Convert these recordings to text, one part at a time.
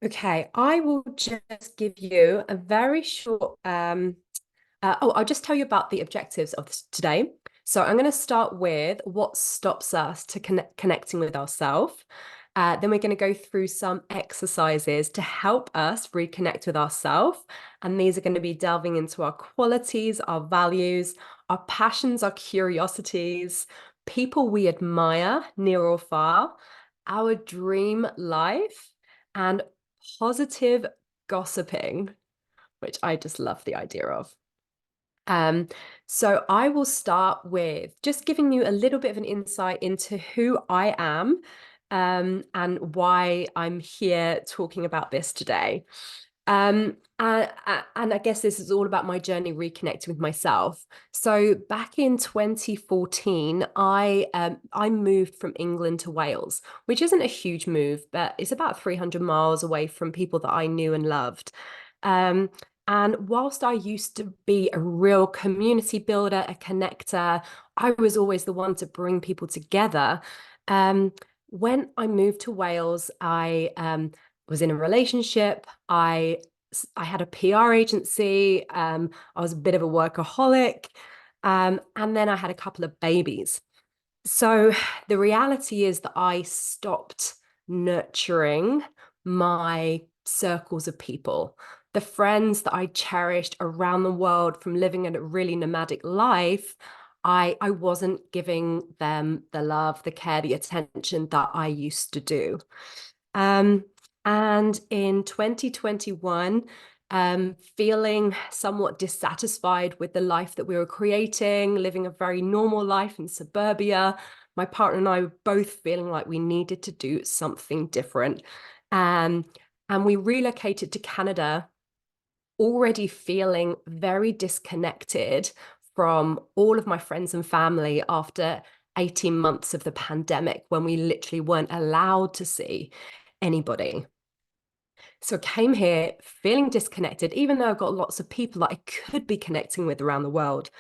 Okay, I will just give you a very short I'll just tell you about the objectives of today. So I'm going to start with what stops us to connecting with ourselves. Then we're going to go through some exercises to help us reconnect with ourselves. And these are going to be delving into our qualities, our values, our passions, our curiosities, people we admire, near or far, our dream life, and positive gossiping, which I just love the idea of. Um, so I will start with just giving you a little bit of an insight into who I am, and why I'm here talking about this today. And I guess this is all about my journey reconnecting with myself. So back in 2014, I moved from England to Wales, which isn't a huge move, but it's about 300 miles away from people that I knew and loved. Um, and whilst I used to be a real community builder, a connector, I was always the one to bring people together. Um, when I moved to Wales, I was in a relationship. I had a PR agency. I was a bit of a workaholic. And then I had a couple of babies. So the reality is that I stopped nurturing my circles of people, the friends that I cherished around the world from living a really nomadic life. I wasn't giving them the love, the care, the attention that I used to do. Um, and in 2021, feeling somewhat dissatisfied with the life that we were creating, living a very normal life in suburbia. My partner and I were both feeling like we needed to do something different. Um, and we relocated to Canada, already feeling very disconnected from all of my friends and family after 18 months of the pandemic when we literally weren't allowed to see anybody. So I came here feeling disconnected, even though I've got lots of people that I could be connecting with around the world.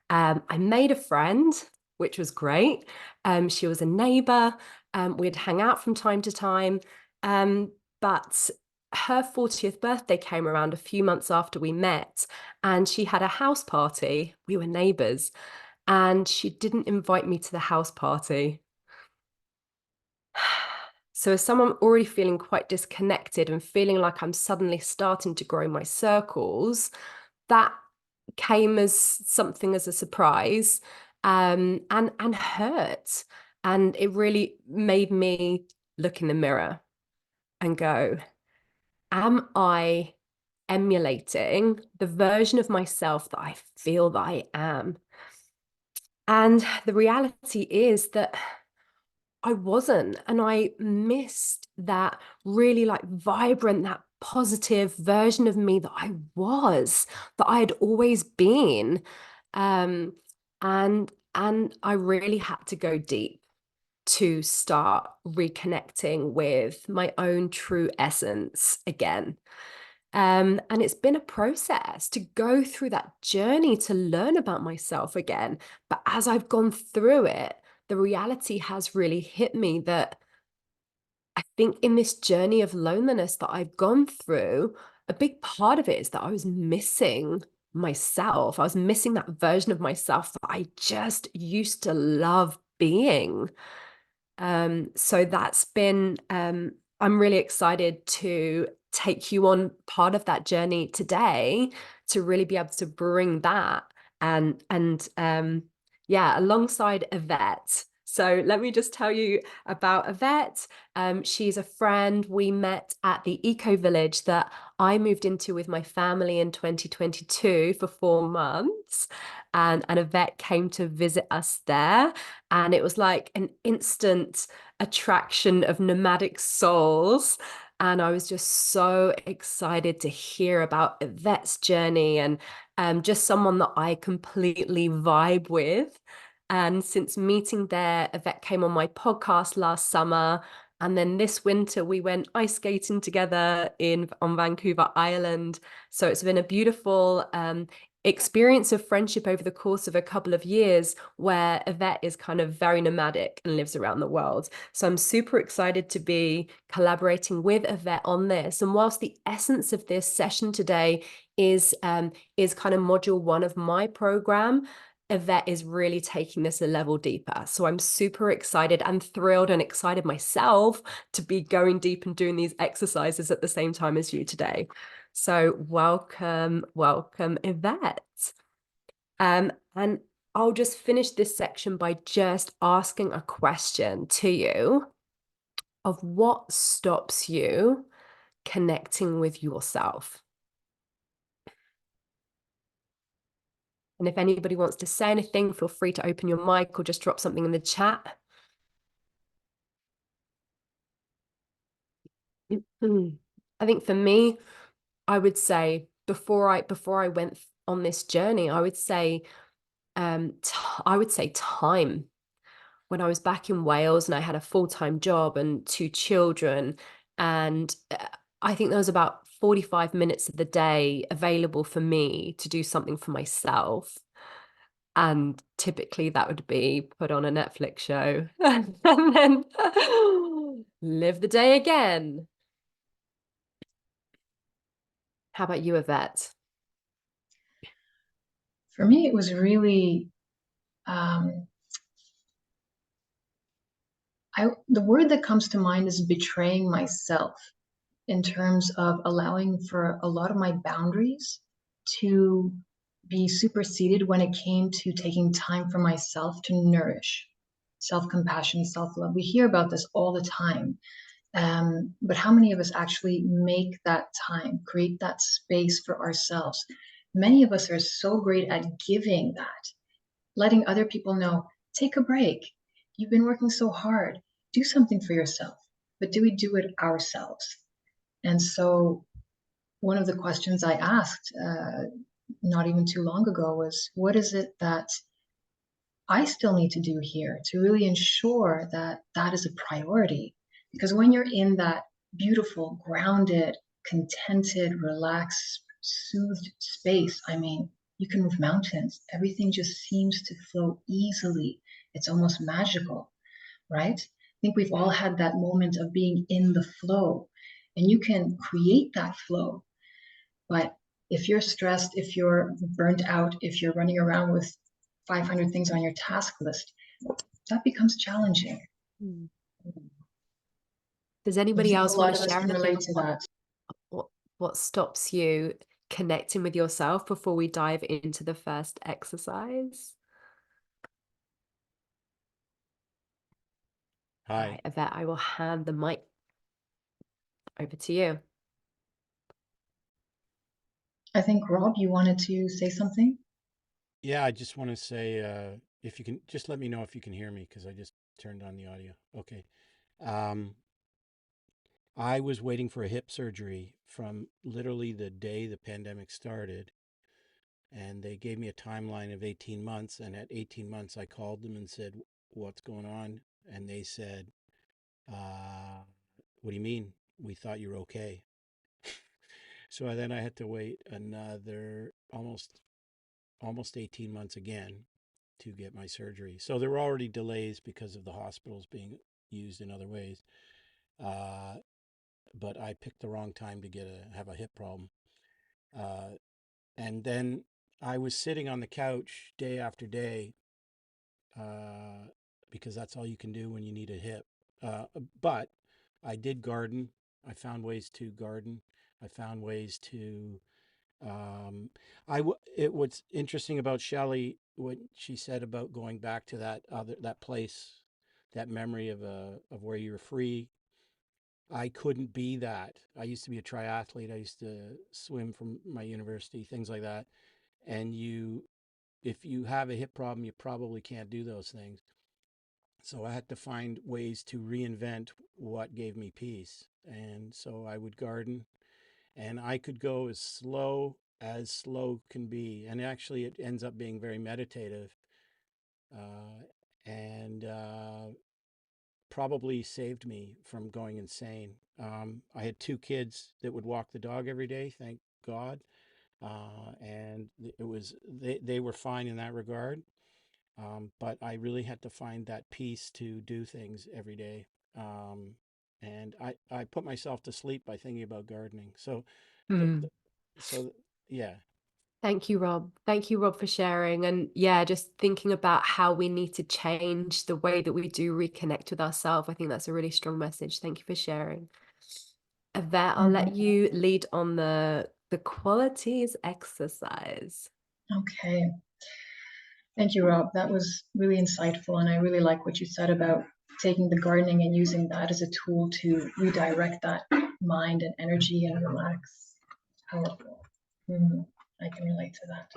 I made a friend, which was great. She was a neighbor. We'd hang out from time to time. But her 40th birthday came around a few months after we met, and she had a house party. We were neighbors, and she didn't invite me to the house party. So, as someone already feeling quite disconnected and feeling like I'm suddenly starting to grow my circles, that came as something as a surprise, and hurt. And it really made me look in the mirror and go, am I emulating the version of myself that I feel that I am? And the reality is that I wasn't. And I missed that really like vibrant, that positive version of me that I was, that I had always been. Um, and I really had to go deep to start reconnecting with my own true essence again. And it's been a process to go through that journey to learn about myself again. But as I've gone through it, the reality has really hit me that I think in this journey of loneliness that I've gone through, a big part of it is that I was missing myself. I was missing that version of myself that I just used to love being. So that's been, I'm really excited to take you on part of that journey today to really be able to bring that and yeah, alongside Yvette. So let me just tell you about Yvette. She's a friend. We met at the eco village that I moved into with my family in 2022 for 4 months. And Yvette came to visit us there. And it was like an instant attraction of nomadic souls. And I was just so excited to hear about Yvette's journey and just someone that I completely vibe with. And since meeting there, Yvette came on my podcast last summer. And then this winter, we went ice skating together on Vancouver Island. So it's been a beautiful experience of friendship over the course of a couple of years where Yvette is kind of very nomadic and lives around the world. So I'm super excited to be collaborating with Yvette on this. And whilst the essence of this session today is kind of module one of my program, Yvette is really taking this a level deeper. So I'm super excited and thrilled and excited myself to be going deep and doing these exercises at the same time as you today. So welcome, welcome, Yvette. And I'll just finish this section by just asking a question to you of what stops you connecting with yourself. And if anybody wants to say anything, feel free to open your mic or just drop something in the chat. I think for me, I would say before I went on this journey, I would say time. When I was back in Wales and I had a full-time job and two children, and I think there was about 45 minutes of the day available for me to do something for myself. And typically that would be put on a Netflix show and then live the day again. How about you, Yvette? For me, it was really um, the word that comes to mind is betraying myself in terms of allowing for a lot of my boundaries to be superseded when it came to taking time for myself to nourish self-compassion, self-love. We hear about this all the time. But how many of us actually make that time, create that space for ourselves? Many of us are so great at giving that, letting other people know, take a break. You've been working so hard. Do something for yourself. But do we do it ourselves? And so, one of the questions I asked not even too long ago was, what is it that I still need to do here to really ensure that that is a priority? Because when you're in that beautiful, grounded, contented, relaxed, soothed space, I mean, you can move mountains. Everything just seems to flow easily. It's almost magical, right? I think we've all had that moment of being in the flow, and you can create that flow. But if you're stressed, if you're burnt out, if you're running around with 500 things on your task list, that becomes challenging. Hmm. Does I anybody think a else want lot to of us share can anything relate on to that. what, what stops you connecting with yourself before we dive into the first exercise? All Hi. right, Yvette, I will hand the mic over to you. I think, Rob, you wanted to say something? Yeah, I just want to say if you can just let me know if you can hear me because I just turned on the audio. Okay. Um, I was waiting for a hip surgery from literally the day the pandemic started, and they gave me a timeline of 18 months. And at 18 months, I called them and said, "What's going on?" And they said, "What do you mean? We thought you were okay." So then I had to wait another almost 18 months again to get my surgery. So there were already delays because of the hospitals being used in other ways. Uh, but I picked the wrong time to have a hip problem. Uh, and then I was sitting on the couch day after day uh, because that's all you can do when you need a hip. But I did garden. I found ways to garden. I found ways to what's interesting about Shelley, what she said about going back to that place, that memory of where you were free. I couldn't be that. I used to be a triathlete. I used to swim from my university, things like that. And if you have a hip problem, you probably can't do those things. So I had to find ways to reinvent what gave me peace. And so I would garden, and I could go as slow can be. And actually, it ends up being very meditative, and probably saved me from going insane. I had two kids that would walk the dog every day, thank God. and it was they were fine in that regard. But I really had to find that peace to do things every day. And I put myself to sleep by thinking about gardening. So, Hmm. the so yeah. Thank you, Rob. Thank you, Rob, for sharing. And yeah, just thinking about how we need to change the way that we do reconnect with ourselves. I think that's a really strong message. Thank you for sharing. Yvette, I'll let Mhm. you lead on the qualities exercise. Okay. Thank you, Rob. That was really insightful. And I really like what you said about taking the gardening and using that as a tool to redirect that mind and energy and relax. Powerful. Mhm. I can relate to that.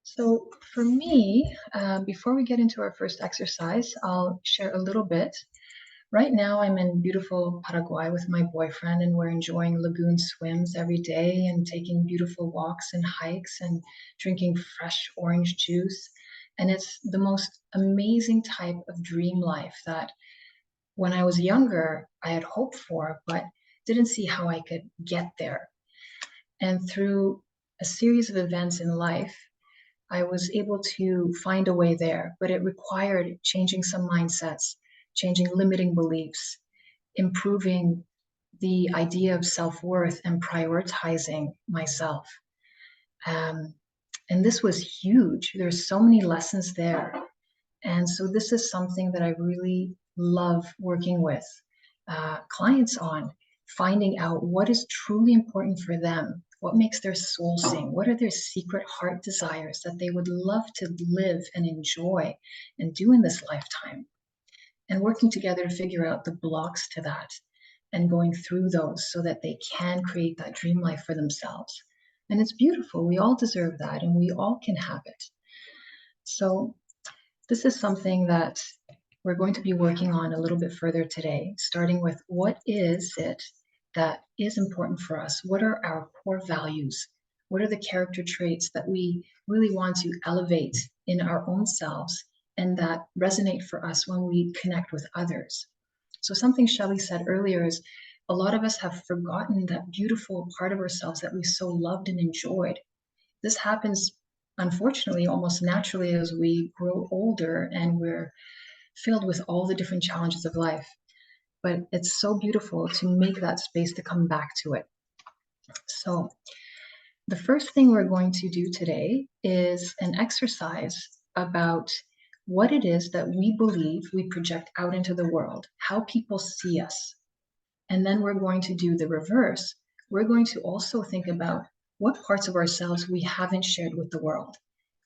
So, for me, before we get into our first exercise, I'll share a little bit. Right now, I'm in beautiful Paraguay with my boyfriend, and we're enjoying lagoon swims every day and taking beautiful walks and hikes and drinking fresh orange juice. And it's the most amazing type of dream life that when I was younger, I had hoped for, but didn't see how I could get there. And through a series of events in life, I was able to find a way there, but it required changing some mindsets, changing limiting beliefs, improving the idea of self worth, and prioritizing myself. Um, and this was huge. There's so many lessons there. And so, this is something that I really love working with clients on, finding out what is truly important for them, what makes their soul sing, what are their secret heart desires that they would love to live and enjoy and do in this lifetime, and working together to figure out the blocks to that and going through those so that they can create that dream life for themselves. And it's beautiful. We all deserve that and we all can have it. So, this is something that we're going to be working on a little bit further today, starting with what is it that is important for us? What are our core values? What are the character traits that we really want to elevate in our own selves and that resonate for us when we connect with others? So, something Shelley said earlier is a lot of us have forgotten that beautiful part of ourselves that we so loved and enjoyed. This happens, unfortunately, almost naturally as we grow older and we're filled with all the different challenges of life. But it's so beautiful to make that space to come back to it. So, the first thing we're going to do today is an exercise about what it is that we believe we project out into the world, how people see us. And then we're going to do the reverse. We're going to also think about what parts of ourselves we haven't shared with the world.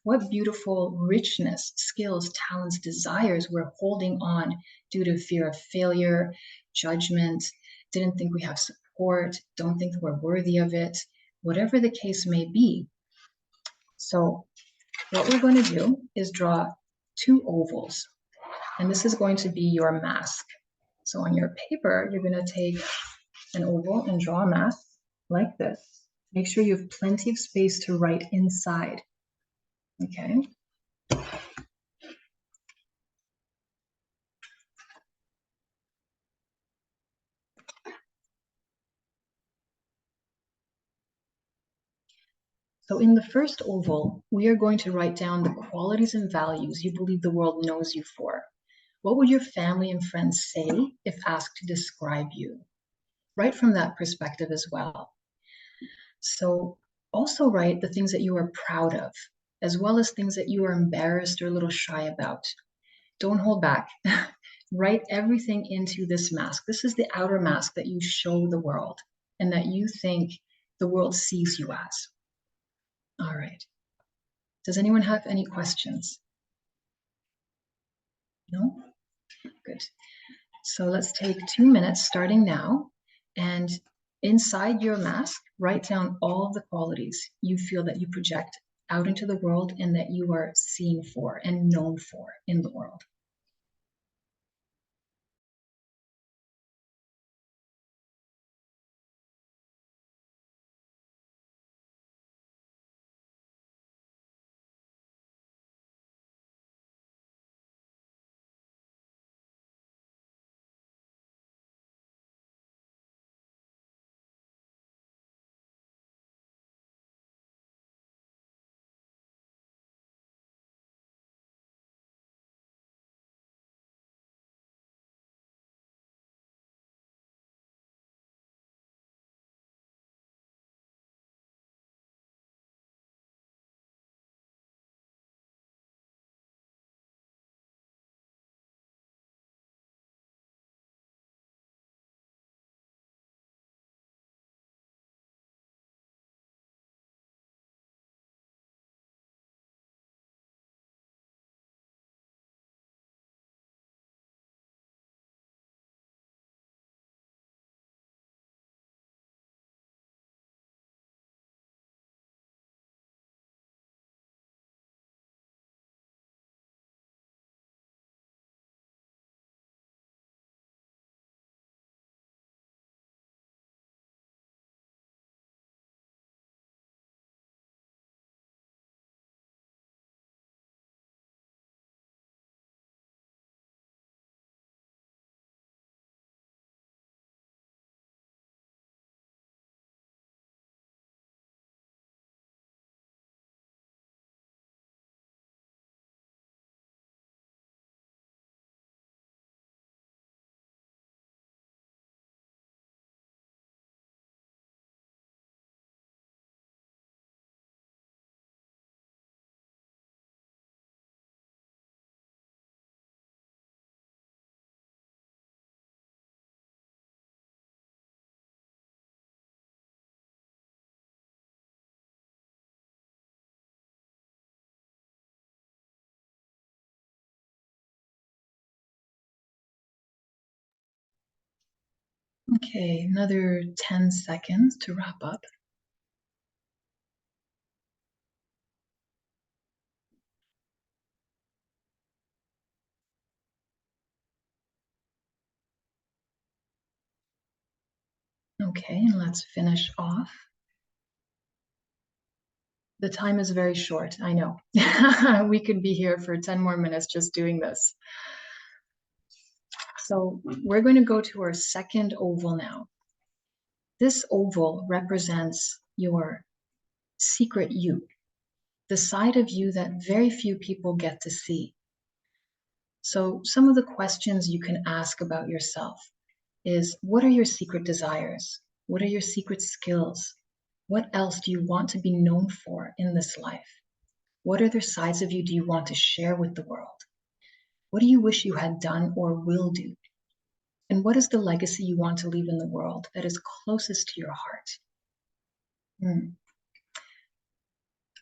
What beautiful richness, skills, talents, desires we're holding on due to fear of failure, judgment, didn't think we have support, don't think we're worthy of it, whatever the case may be. So, what we're going to do is draw two ovals, and this is going to be your mask. So, on your paper, you're going to take an oval and draw a mask like this. Make sure you have plenty of space to write inside. Okay. So in the first oval, we are going to write down the qualities and values you believe the world knows you for. What would your family and friends say if asked to describe you? Write from that perspective as well. So also write the things that you are proud of, as well as things that you are embarrassed or a little shy about. Don't hold back. Write everything into this mask. This is the outer mask that you show the world and that you think the world sees you as. All right. Does anyone have any questions? No? Good. So let's take 2 minutes starting now. And inside your mask, write down all of the qualities you feel that you project out into the world and that you are seen for and known for in the world. Okay, another 10 seconds to wrap up. Okay, and let's finish off. The time is very short, I know. We could be here for 10 more minutes just doing this. So we're going to go to our second oval now. This oval represents your secret you, the side of you that very few people get to see. So some of the questions you can ask about yourself is, what are your secret desires? What are your secret skills? What else do you want to be known for in this life? What other sides of you do you want to share with the world? What do you wish you had done or will do? And what is the legacy you want to leave in the world that is closest to your heart?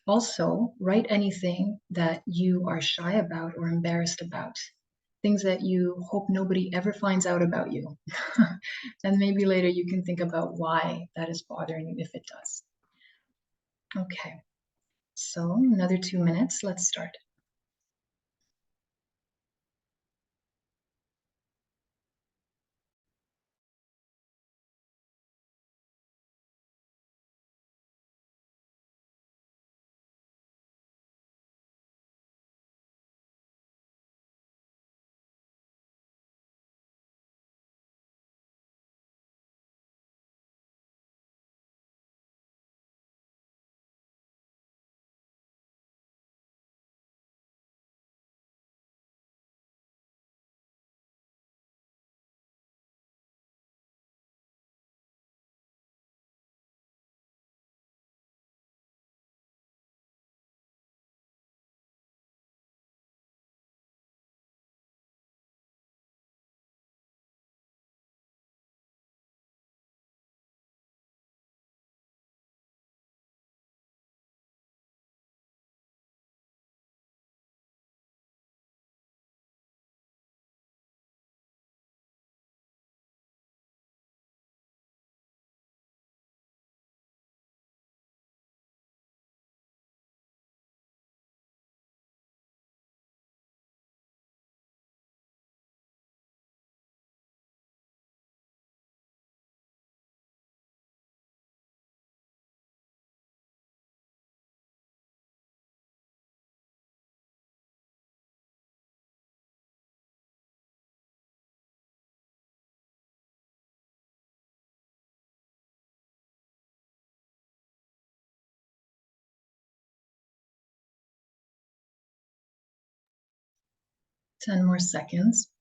Also, write anything that you are shy about or embarrassed about, things that you hope nobody ever finds out about you. And maybe later you can think about why that is bothering you if it does. Okay, so another 2 minutes, let's start. Ten more seconds.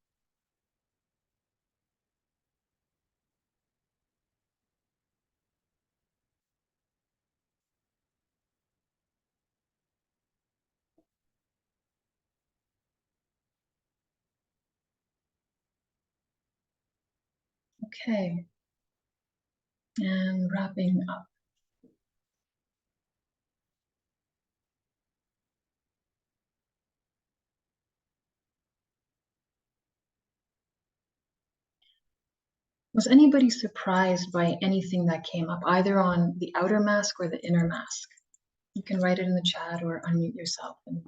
Okay, and wrapping up. Was anybody surprised by anything that came up, either on the outer mask or the inner mask? You can write it in the chat or unmute yourself and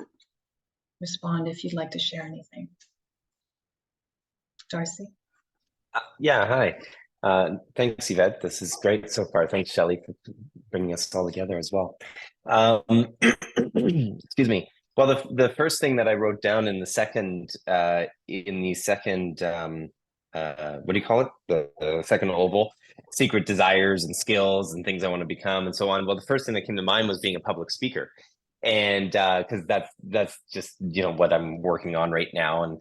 respond if you'd like to share anything. Darcy? Yeah, hi. Thanks, Yvette. This is great so far. Thanks, Shelley, for bringing us all together as well. Excuse me. Well, the first thing that I wrote down in the second what do you call it? The second oval, secret desires and skills and things I want to become and so on. Well, the first thing that came to mind was being a public speaker. And because that's just, what I'm working on right now and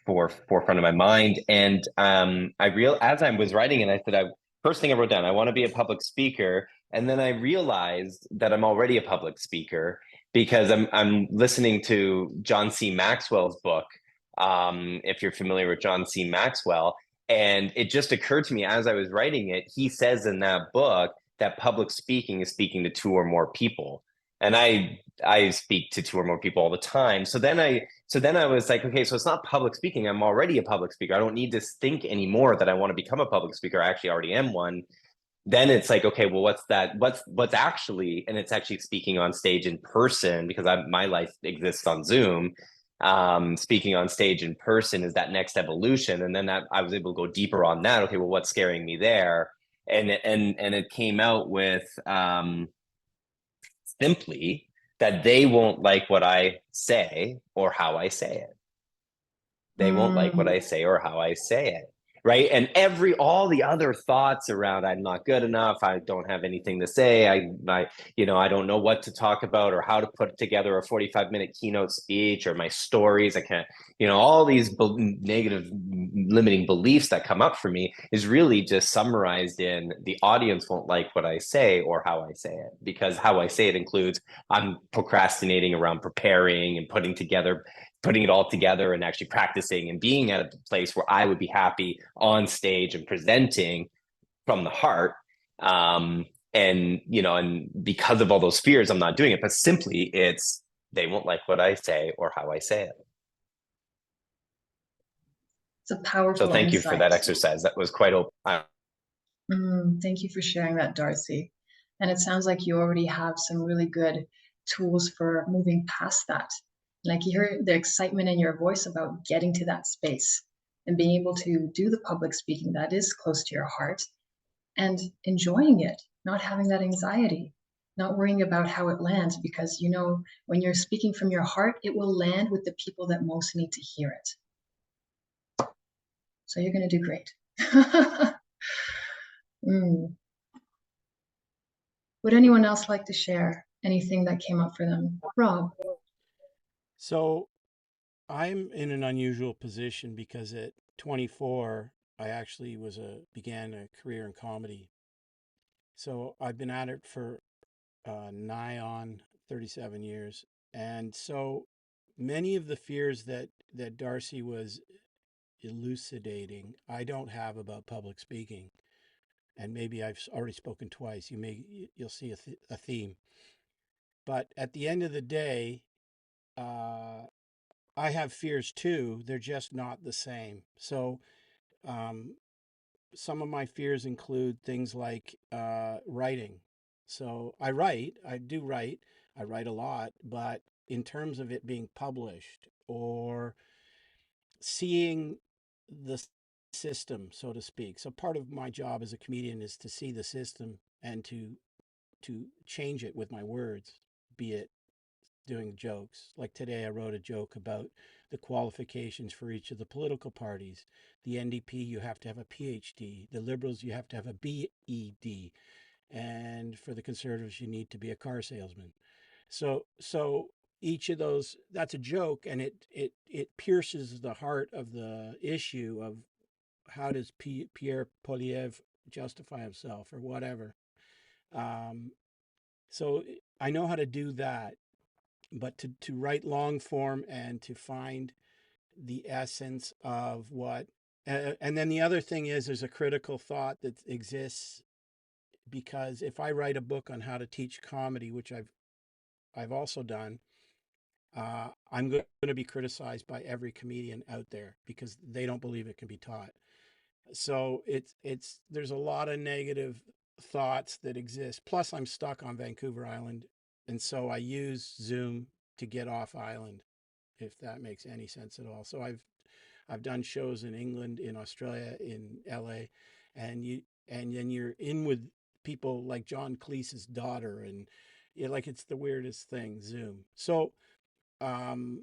forefront of my mind. And as I was writing it, I said, first thing I wrote down, I want to be a public speaker. And then I realized that I'm already a public speaker because I'm listening to John C. Maxwell's book. If you're familiar with John C. Maxwell, and it just occurred to me as I was writing it, he says in that book that public speaking is speaking to two or more people. And I speak to two or more people all the time. So then So then I was like, okay, so it's not public speaking. I'm already a public speaker. I don't need to think anymore that I want to become a public speaker. I actually already am one. Then it's like, okay, well, what's that? What's actually, and it's actually speaking on stage in person, because my life exists on Zoom. Speaking on stage in person is that next evolution. And then that I was able to go deeper on that. Okay, well, what's scaring me there? And it came out with simply that they won't like what I say or how I say it. They won't like what I say or how I say it. Right. And all the other thoughts around I'm not good enough, I don't have anything to say, I don't know what to talk about or how to put together a 45-minute keynote speech or my stories. I can't, all these negative limiting beliefs that come up for me is really just summarized in the audience won't like what I say or how I say it, because how I say it includes I'm procrastinating around preparing and putting it all together and actually practicing and being at a place where I would be happy on stage and presenting from the heart. And because of all those fears, I'm not doing it, but simply it's, they won't like what I say or how I say it. It's a powerful So thank you for that insight. exercise. That was quite open. Thank you for sharing that, Darcy. And it sounds like you already have some really good tools for moving past that. And I can hear the excitement in your voice about getting to that space and being able to do the public speaking that is close to your heart and enjoying it, not having that anxiety, not worrying about how it lands, because when you're speaking from your heart, it will land with the people that most need to hear it. So you're going to do great. Would anyone else like to share anything that came up for them? Rob. So I'm in an unusual position because at 24, I actually began a career in comedy. So I've been at it for nigh on 37 years. And so many of the fears that Darcy was elucidating, I don't have about public speaking. And maybe I've already spoken twice. You'll see a theme. But at the end of the day, I have fears too. They're just not the same. So some of my fears include things like writing. So I do write, I write a lot, but in terms of it being published or seeing the system, so to speak. So part of my job as a comedian is to see the system and to change it with my words, be it doing jokes. Like today, I wrote a joke about the qualifications for each of the political parties. The NDP, you have to have a PhD. The Liberals, you have to have a BEd. And for the Conservatives, you need to be a car salesman. So each of those, that's a joke, and it pierces the heart of the issue of how does Pierre Poilievre justify himself or whatever. So I know how to do that, but to write long form and to find the essence of what and then the other thing is there's a critical thought that exists, because if I write a book on how to teach comedy, which I've also done, I'm going to be criticized by every comedian out there because they don't believe it can be taught. So there's a lot of negative thoughts that exist. Plus I'm stuck on Vancouver Island, and so I use Zoom to get off island, if that makes any sense at all. So I've done shows in England, in Australia, in LA, and then you're in with people like John Cleese's daughter, and like it's the weirdest thing, Zoom. So um,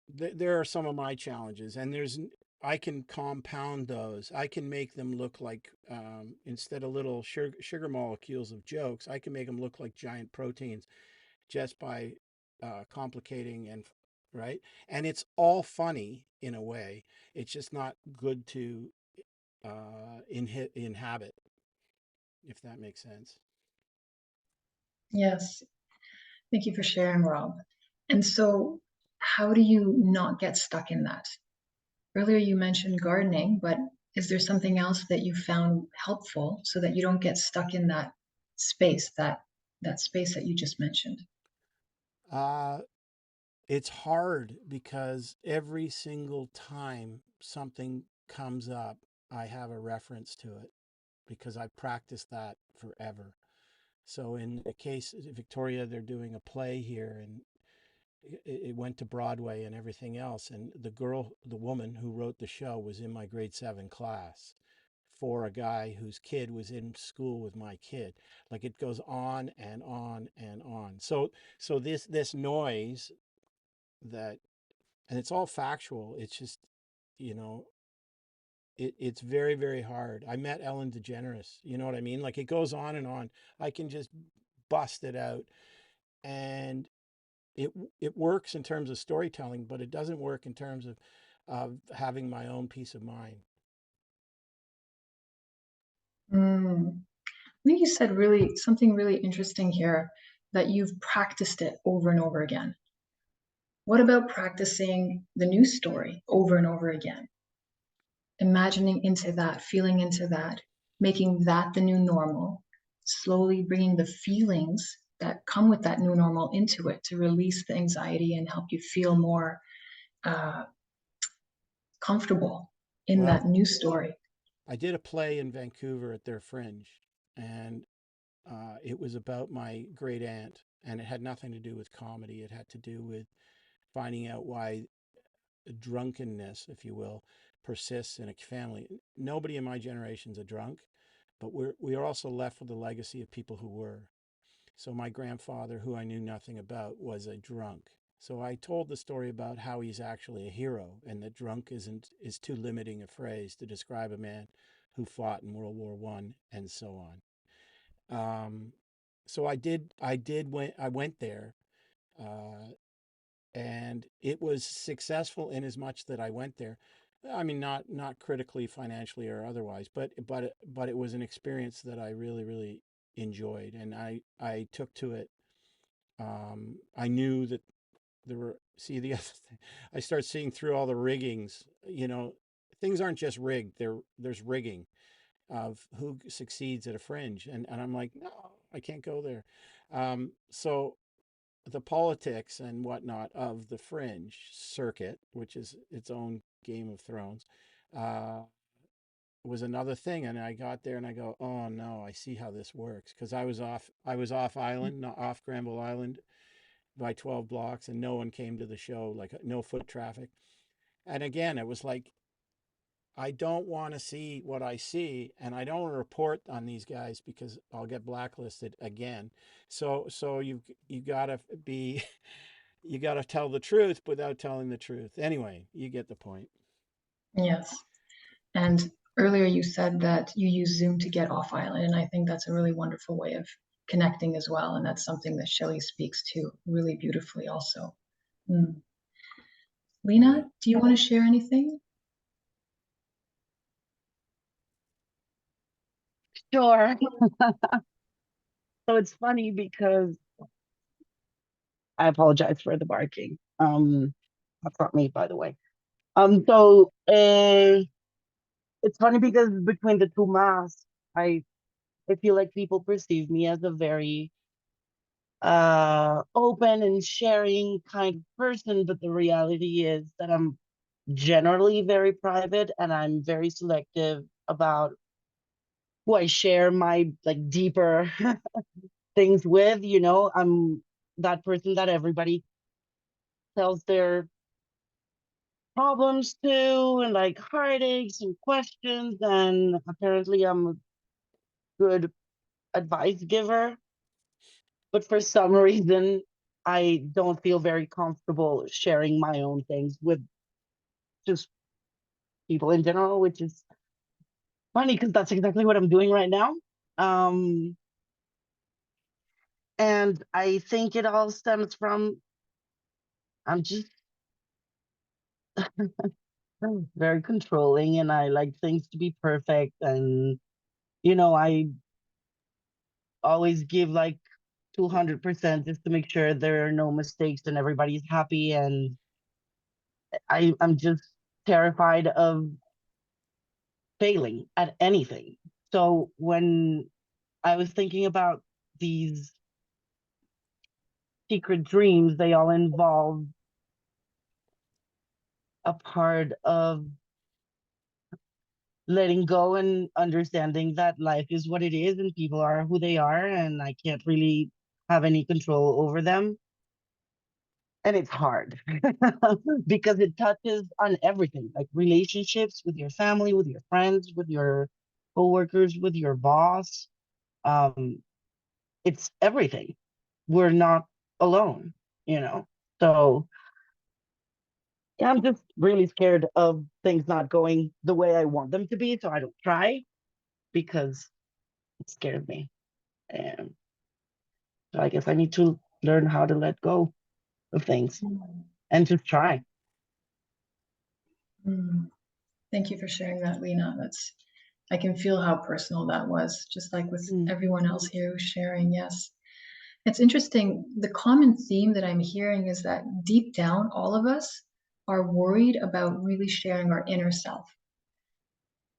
there are some of my challenges, and I can compound those. I can make them look like instead of little sugar molecules of jokes, I can make them look like giant proteins just by complicating and right. And it's all funny in a way. It's just not good to inhabit, if that makes sense. Yes. Thank you for sharing, Rob. And so, how do you not get stuck in that? Earlier, you mentioned gardening, but is there something else that you found helpful so that you don't get stuck in that space, that space that you just mentioned? Uh, it's hard because every single time something comes up, I have a reference to it because I've practiced that forever. So in the case of Victoria, they're doing a play here, and it went to Broadway and everything else. And the woman who wrote the show was in my grade 7 class for a guy whose kid was in school with my kid. Like it goes on and on and on. So this noise that, and it's all factual. It's just, you know, it's very, very hard. I met Ellen DeGeneres, you know what I mean? Like it goes on and on. I can just bust it out, and it works in terms of storytelling, but it doesn't work in terms of having my own peace of mind. Mm. I think you said really something really interesting here, that you've practiced it over and over again. What about practicing the new story over and over again? Imagining into that, feeling into that, making that the new normal, slowly bringing the feelings that come with that new normal into it to release the anxiety and help you feel more uh, comfortable in Well, that new story. I did a play in Vancouver at their Fringe, and it was about my great aunt, and it had nothing to do with comedy. It had to do with finding out why drunkenness, if you will, persists in a family. Nobody in my generation's a drunk, but we are also left with the legacy of people who were. So my grandfather, who I knew nothing about, was a drunk. So I told the story about how he's actually a hero, and that drunk is too limiting a phrase to describe a man who fought in World War One and so on. So I went there, uh, and it was successful in as much that I went there. I mean, not critically, financially, or otherwise, but it was an experience that I really, really enjoyed, and I took to it. I knew that there were, see, the other thing, I start seeing through all the riggings. You know, things aren't just rigged. There's rigging of who succeeds at a Fringe, and I'm like, no, I can't go there. So the politics and whatnot of the Fringe circuit, which is its own Game of Thrones, uh, was another thing. And I got there and I go, oh no, I see how this works, because I was off island, not off Granville Island, by 12 blocks, and no one came to the show, like no foot traffic. And again, it was like, I don't want to see what I see, and I don't want to report on these guys because I'll get blacklisted again. So you gotta be, you gotta tell the truth without telling the truth. Anyway, you get the point. Yes. And earlier you said that you use Zoom to get off island, and I think that's a really wonderful way of connecting as well. And that's something that Shelley speaks to really beautifully also. Mm. Lena, Right. do you want to share anything? Sure. So it's funny because I apologize for the barking. That's not me, by the way. It's funny because between the two masks, I I feel like people perceive me as a very open and sharing kind of person, but the reality is that I'm generally very private, and I'm very selective about who I share my like deeper things with. I'm that person that everybody tells their problems to, and like heartaches and questions, and apparently I'm a good advice giver, but for some reason I don't feel very comfortable sharing my own things with just people in general, which is funny because that's exactly what I'm doing right now. um and I think it all stems from, I'm just very controlling, and I like things to be perfect, and I always give like 200% just to make sure there are no mistakes and everybody's happy. And I'm just terrified of failing at anything. So when I was thinking about these secret dreams, they all involve a part of letting go and understanding that life is what it is and people are who they are and I can't really have any control over them. And it's hard because it touches on everything, like relationships with your family, with your friends, with your coworkers, with your boss. Um, it's everything. We're not alone, you know? So yeah, I'm just really scared of things not going the way I want them to be. So I don't try because it scared me. And so I guess I need to learn how to let go of things and just try. Thank you for sharing that, Lena. I can feel how personal that was, just like with everyone else here who's sharing. Yes. It's interesting. The common theme that I'm hearing is that deep down, all of us are worried about really sharing our inner self.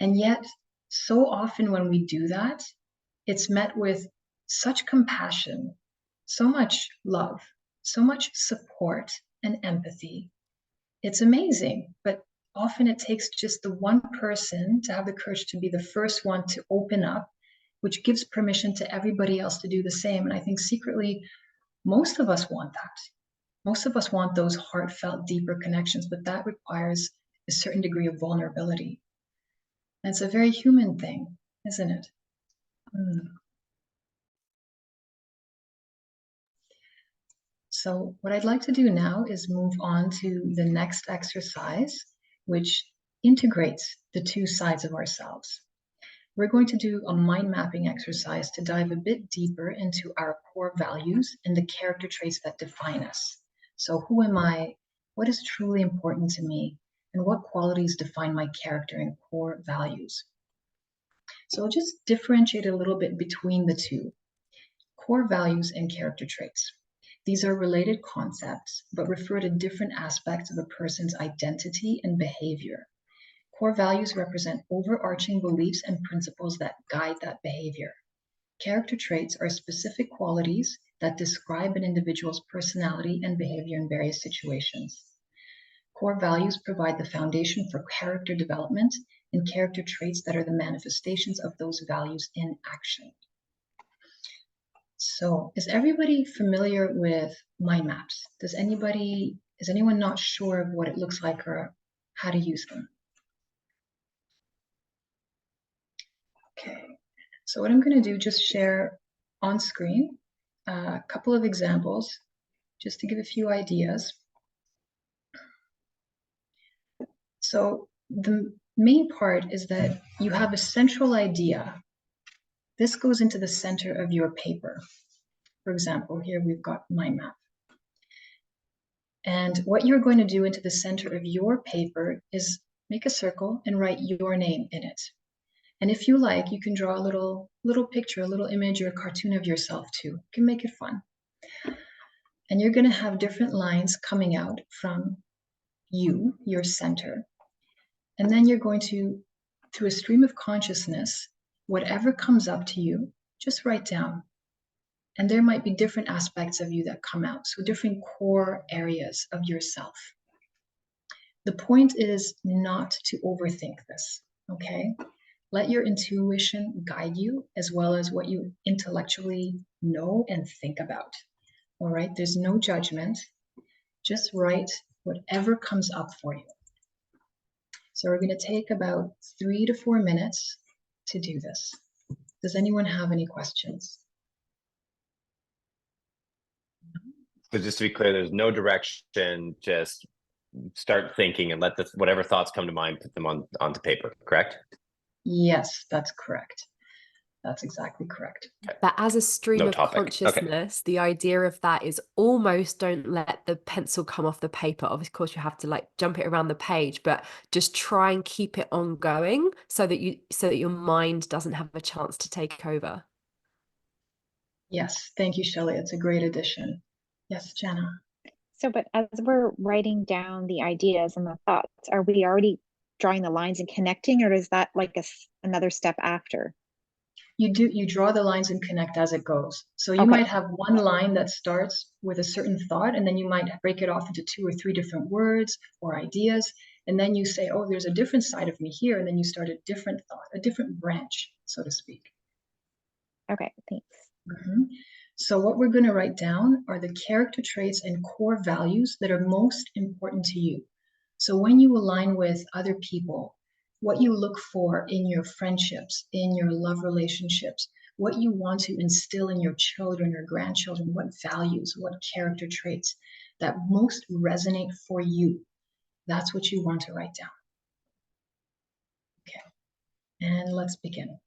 And yet, so often when we do that, it's met with such compassion, so much love, so much support and empathy. It's amazing, but often it takes just the one person to have the courage to be the first one to open up, which gives permission to everybody else to do the same. And I think secretly, most of us want that. Most of us want those heartfelt, deeper connections, but that requires a certain degree of vulnerability. And it's a very human thing, isn't it? So what I'd like to do now is move on to the next exercise, which integrates the two sides of ourselves. We're going to do a mind mapping exercise to dive a bit deeper into our core values and the character traits that define us. So who am I? What is truly important to me? And what qualities define my character and core values? So I'll just differentiate a little bit between the two, core values and character traits. These are related concepts, but refer to different aspects of a person's identity and behavior. Core values represent overarching beliefs and principles that guide that behavior. Character traits are specific qualities that describe an individual's personality and behavior in various situations. Core values provide the foundation for character development and character traits that are the manifestations of those values in action. So, is everybody familiar with mind maps? Is anyone not sure of what it looks like or how to use them? Okay, so what I'm going to do, just share on screen a couple of examples just to give a few ideas. So the main part is that you have a central idea. This goes into the center of your paper. For example, here we've got mind map. And what you're going to do into the center of your paper is make a circle and write your name in it. And if you like, you can draw a little picture, a little image or a cartoon of yourself too. You can make it fun. And you're going to have different lines coming out from you, your center. And then you're going to, through a stream of consciousness, whatever comes up to you, just write down. And there might be different aspects of you that come out, so different core areas of yourself. The point is not to overthink this, okay? Let your intuition guide you as well as what you intellectually know and think about, all right? There's no judgment. Just write whatever comes up for you. So we're going to take about 3 to 4 minutes to do this. Does anyone have any questions? So just to be clear, there's no direction, just start thinking and let whatever thoughts come to mind, put them onto paper, correct? Yes, that's correct. That's exactly correct. But as a stream No of topic. consciousness, the idea of that is almost don't let the pencil come off the paper. Of course, you have to like jump it around the page, but just try and keep it ongoing so that your mind doesn't have a chance to take over. Yes, thank you, Shelley. It's a great addition. Yes, Jana. So, but as we're writing down the ideas and the thoughts, are we already drawing the lines and connecting, or is that like another step after? You draw the lines and connect as it goes. So you might have one line that starts with a certain thought, and then you might break it off into 2 or 3 different words or ideas, And then you say, oh, there's a different side of me here. And then you start a different thought, a different branch, so to speak. Okay, thanks. So what we're going to write down are the character traits and core values that are most important to you. So when you align with other people, what you look for in your friendships, in your love relationships, what you want to instill in your children or grandchildren, what values, what character traits that most resonate for you. That's what you want to write down. Okay, and let's begin.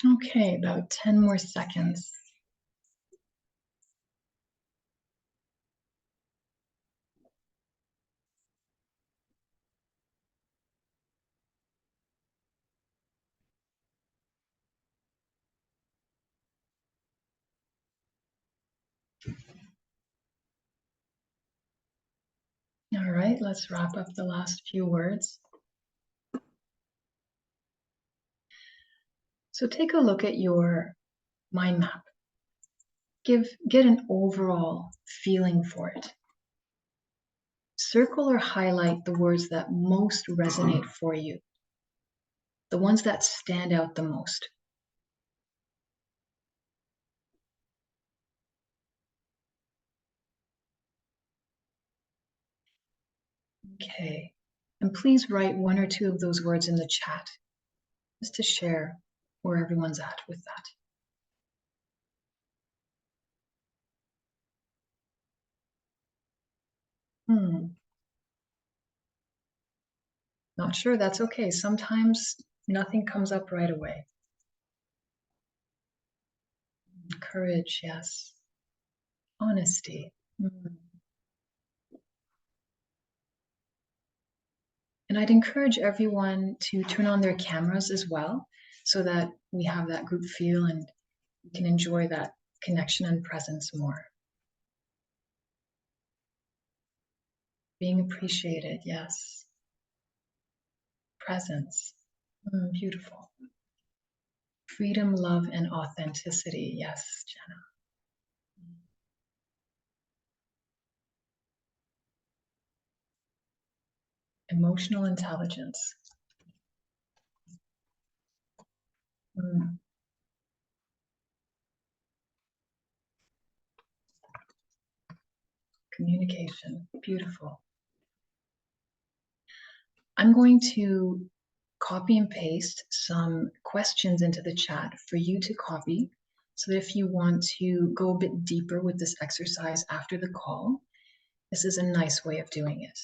Okay, about 10 more seconds. All right, let's wrap up the last few words. So take a look at your mind map. Get an overall feeling for it. Circle or highlight the words that most resonate for you, the ones that stand out the most. Okay, and please write one or two of those words in the chat, just to share where everyone's at with that. Not sure, that's okay. Sometimes nothing comes up right away. Courage, yes. Honesty. And I'd encourage everyone to turn on their cameras as well, so that we have that group feel and we can enjoy that connection and presence more. Being appreciated, yes. Presence, beautiful. Freedom, love, and authenticity, yes, Jenna. Emotional intelligence. Communication, beautiful. I'm going to copy and paste some questions into the chat for you to copy, so that if you want to go a bit deeper with this exercise after the call, this is a nice way of doing it.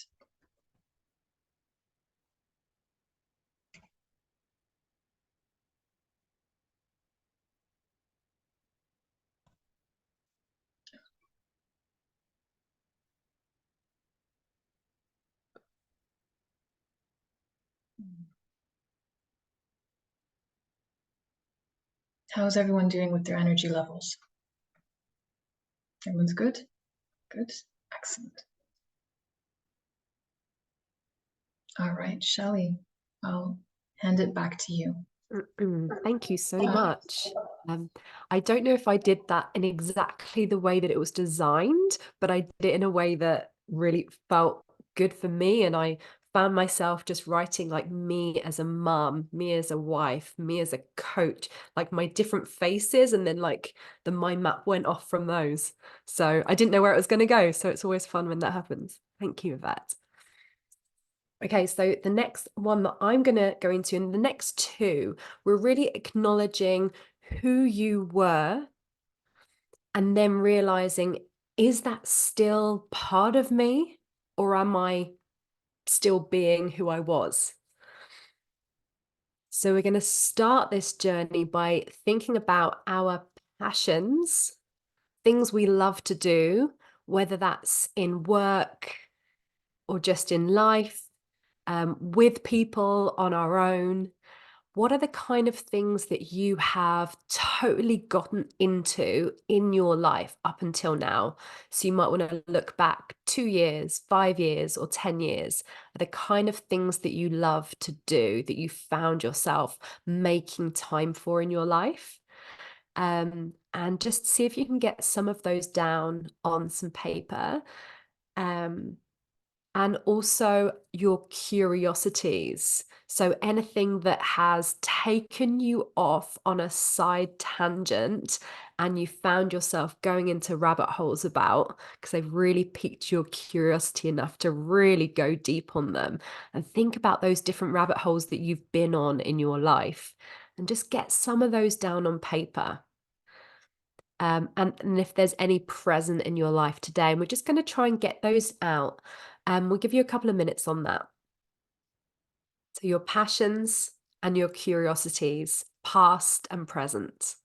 How's everyone doing with their energy levels? Everyone's good? Good, excellent. All right, Shelley, I'll hand it back to you. Thank you so much. I don't know if I did that in exactly the way that it was designed, but I did it in a way that really felt good for me. And I found myself just writing like me as a mum, me as a wife, me as a coach, like my different faces. And then like the mind map went off from those. So I didn't know where it was going to go. So it's always fun when that happens. Thank you, Yvette. Okay, so the next one that I'm going to go into, and the next two, we're really acknowledging who you were and then realizing, is that still part of me, or am I still being who I was? So we're going to start this journey by thinking about our passions, things we love to do, whether that's in work or just in life. With people, on our own. What are the kind of things that you have totally gotten into in your life up until now? So you might want to look back 2 years, 5 years, or 10 years, are the kind of things that you love to do, that you found yourself making time for in your life. And just see if you can get some of those down on some paper. And also your curiosities. So anything that has taken you off on a side tangent and you found yourself going into rabbit holes about, because they've really piqued your curiosity enough to really go deep on them. And think about those different rabbit holes that you've been on in your life and just get some of those down on paper. And if there's any present in your life today, and we're just going to try and get those out. We'll give you a couple of minutes on that. So your passions, and your curiosities, past and present.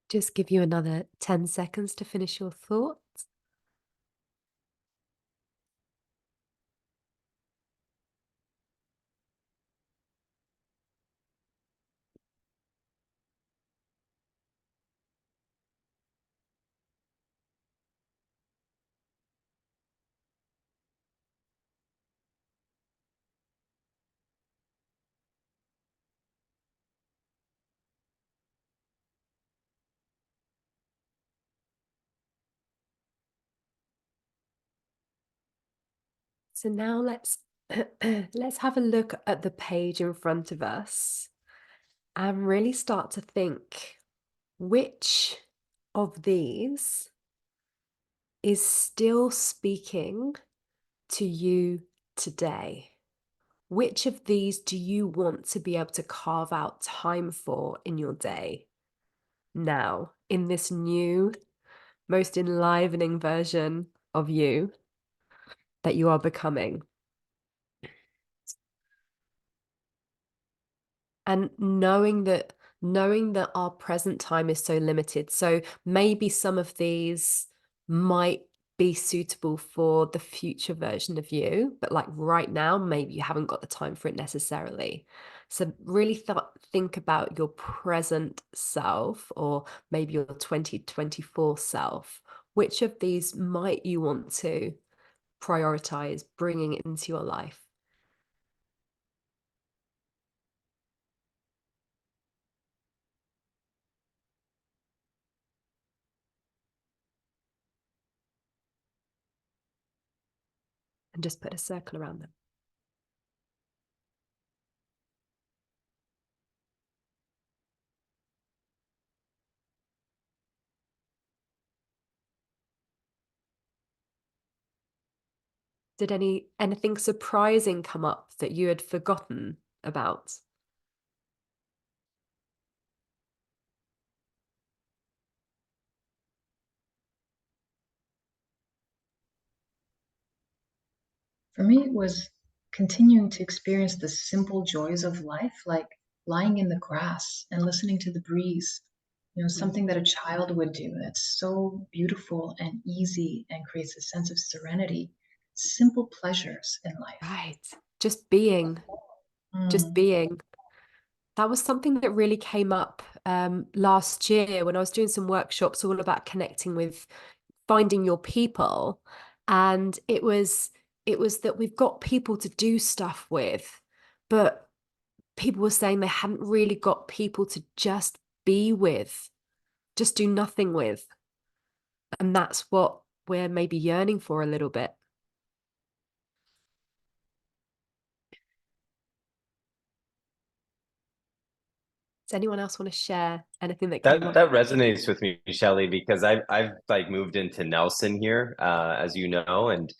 Just give you another 10 seconds to finish your thoughts. So now let's have a look at the page in front of us and really start to think, which of these is still speaking to you today? Which of these do you want to be able to carve out time for in your day now, in this new, most enlivening version of you that you are becoming? And knowing that our present time is so limited, so maybe some of these might be suitable for the future version of you, but like right now maybe you haven't got the time for it necessarily. So really think about your present self, or maybe your 2024 self. Which of these might you want to prioritize bringing into your life? And just put a circle around them. Did anything surprising come up that you had forgotten about? For me, it was continuing to experience the simple joys of life, like lying in the grass and listening to the breeze. You know, something that a child would do that's so beautiful and easy and creates a sense of serenity. Simple pleasures in life. Right. Just being, just Mm. being. That was something that really came up last year when I was doing some workshops all about connecting with finding your people. And it was that we've got people to do stuff with, but people were saying they hadn't really got people to just be with, just do nothing with. And that's what we're maybe yearning for a little bit. Does anyone else want to share anything that came That up? that resonates with me, Shelley, because I've like moved into Nelson here, as you know, and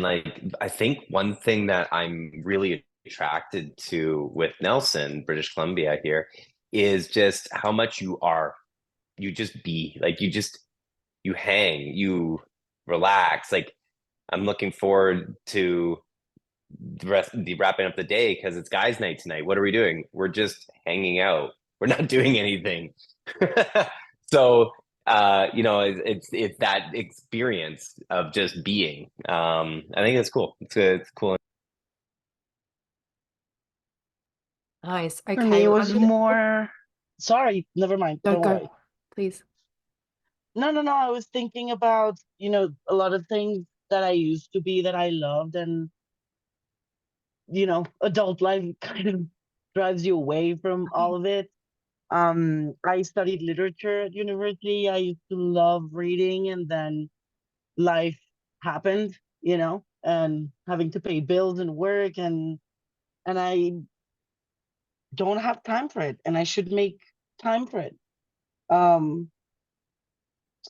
like I think one thing that I'm really attracted to with Nelson, British Columbia here, is just how much you just be like you hang, you relax. Like I'm looking forward to the wrapping up the day because it's guys' night tonight. What are we doing? We're just hanging out. We're not doing anything. So it's that experience of just being. I think it's cool. It's cool. Nice. For me, Okay, it well, was more. Sorry, never mind. don't Don't go, worry. please. No, no, no. I was thinking about, a lot of things that I used to be that I loved, and adult life kind of drives you away from all of it. I studied literature at university. I used to love reading, and then life happened, and having to pay bills and work, and I don't have time for it, and I should make time for it. Um,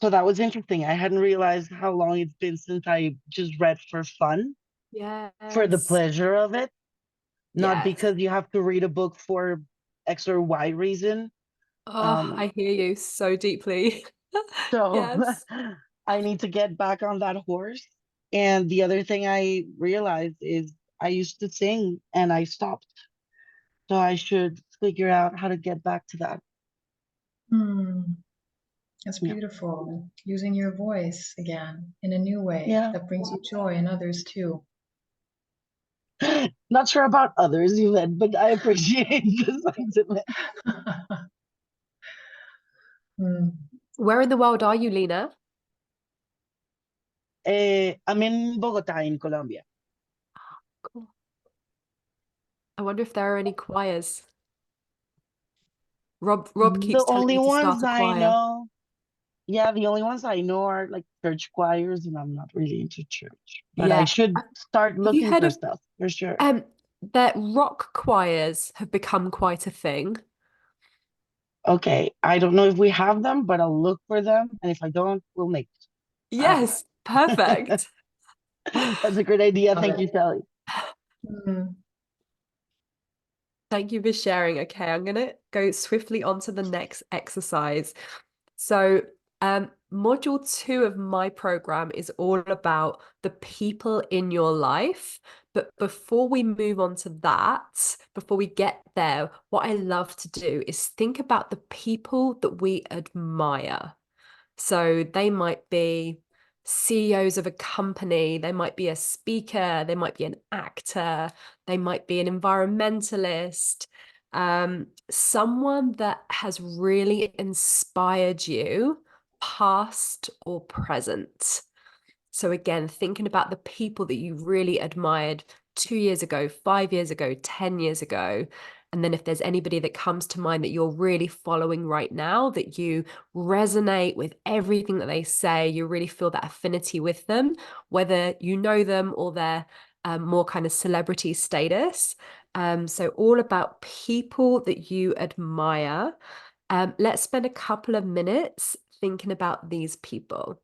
so that was interesting. I hadn't realized how long it's been since I just read for fun, for the Yes. pleasure of it, not Yes. because you have to read a book for X or Y reason. Oh, Um, I hear you so deeply. so Yes. I need to get back on that horse. And the other thing I realized is I used to sing and I stopped. So I should figure out how to get back to that. Hmm. That's Yeah. beautiful. Using your voice again in a new way Yeah. that brings you joy and others too. Not sure about others, Yvette, but I appreciate the sentiment. Hmm. Where in the world are you, Lena? I'm in Bogota, in Colombia. Cool. I wonder if there are any choirs. Rob The keeps telling only me to ones start a I choir. know, yeah, the only ones I know are like church choirs, and I'm not really into church. But I Yeah. should start Have you looking heard for of stuff for sure. that rock choirs have become quite a thing? Okay, I don't know if we have them, but I'll look for them, and if I don't, we'll make it. Yes, perfect. That's a great idea. Love Thank it. you, Sally. Hmm. Thank you for sharing. Okay, I'm going to go swiftly on to the next exercise. So, module 2 of my program is all about the people in your life. But before we move on to that, before we get there, what I love to do is think about the people that we admire. So they might be CEOs of a company, they might be a speaker, they might be an actor, they might be an environmentalist, someone that has really inspired you, past or present. So again, thinking about the people that you really admired 2 years ago, 5 years ago, 10 years ago. And then if there's anybody that comes to mind that you're really following right now, that you resonate with everything that they say, you really feel that affinity with them, whether you know them or they're more kind of celebrity status. So all about people that you admire. Let's spend a couple of minutes thinking about these people.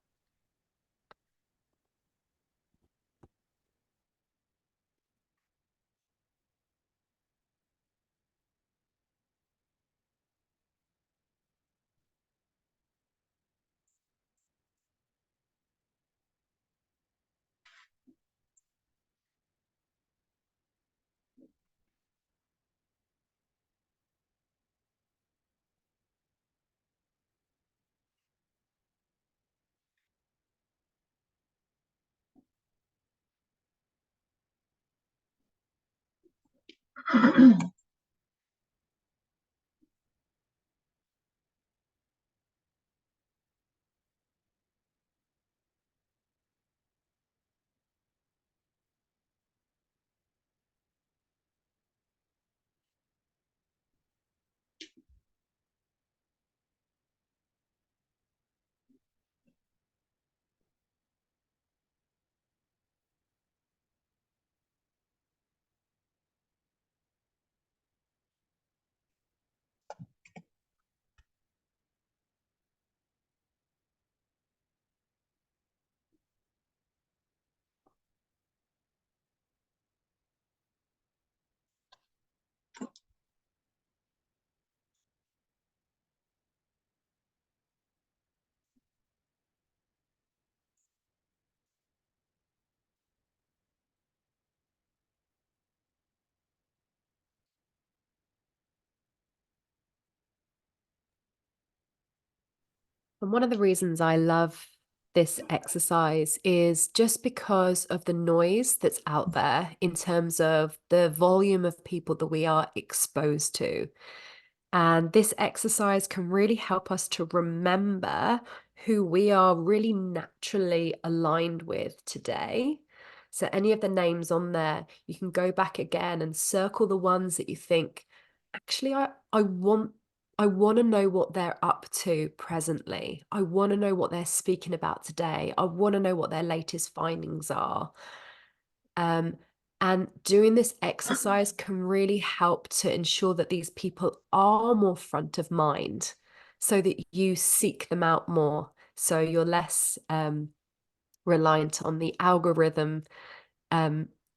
And one of the reasons I love this exercise is just because of the noise that's out there in terms of the volume of people that we are exposed to. And this exercise can really help us to remember who we are really naturally aligned with today. So any of the names on there, you can go back again and circle the ones that you think, actually, I want to know what they're up to presently. I want to know what they're speaking about today. I want to know what their latest findings are. And doing this exercise can really help to ensure that these people are more front of mind so that you seek them out more. So you're less reliant on the algorithm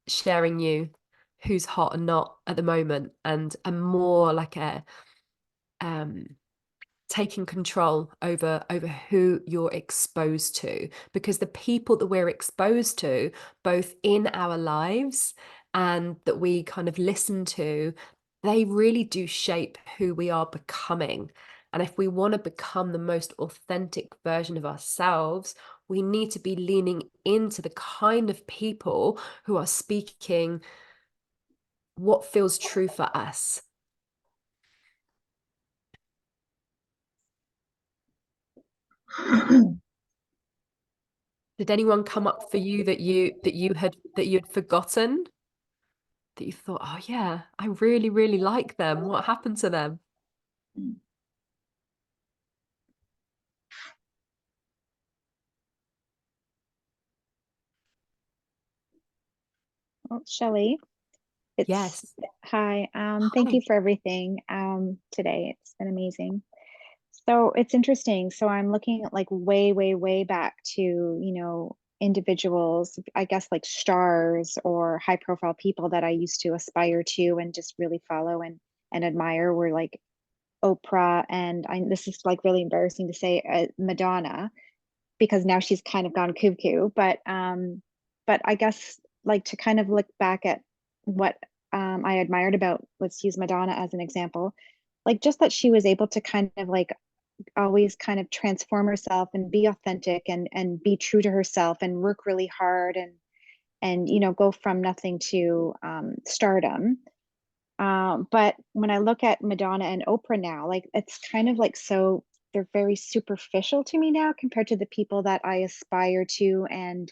sharing you who's hot and not at the moment, and more like a taking control over who you're exposed to, because the people that we're exposed to both in our lives and that we kind of listen to, they really do shape who we are becoming. And if we want to become the most authentic version of ourselves, we need to be leaning into the kind of people who are speaking what feels true for us. Did anyone come up for you that you had forgotten, that you thought, oh yeah, I really, really like them? What happened to them? Well, Shelley, Yes. hi. Thank Hi. you for everything today. It's been amazing. So it's interesting. So I'm looking at like way, way, way back to, individuals, I guess like stars or high profile people that I used to aspire to and just really follow and admire were like Oprah, and this is like really embarrassing to say, Madonna, because now she's kind of gone cuckoo. But I guess like to kind of look back at what I admired about, let's use Madonna as an example, like just that she was able to kind of like always kind of transform herself and be authentic and be true to herself and work really hard and go from nothing to stardom. But when I look at Madonna and Oprah now, like it's kind of like, so they're very superficial to me now compared to the people that I aspire to and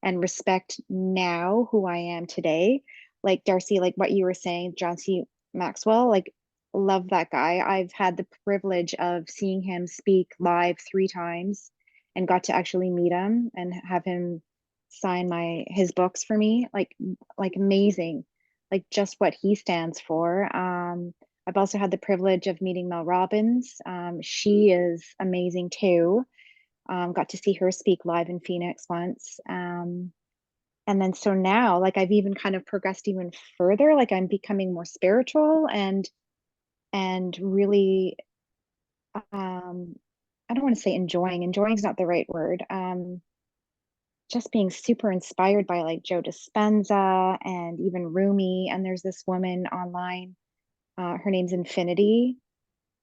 respect now, who I am today. Like Darcy, like what you were saying, John C. Maxwell, like love that guy. I've had the privilege of seeing him speak live 3 times and got to actually meet him and have him sign his books for me. Like amazing, like just what he stands for. I've also had the privilege of meeting Mel Robbins. She is amazing too. Got to see her speak live in Phoenix once. And then so now, like I've even kind of progressed even further. Like I'm becoming more spiritual and really, I don't want to say enjoying. Enjoying is not the right word. Just being super inspired by like Joe Dispenza and even Rumi. And there's this woman online, her name's Infinity.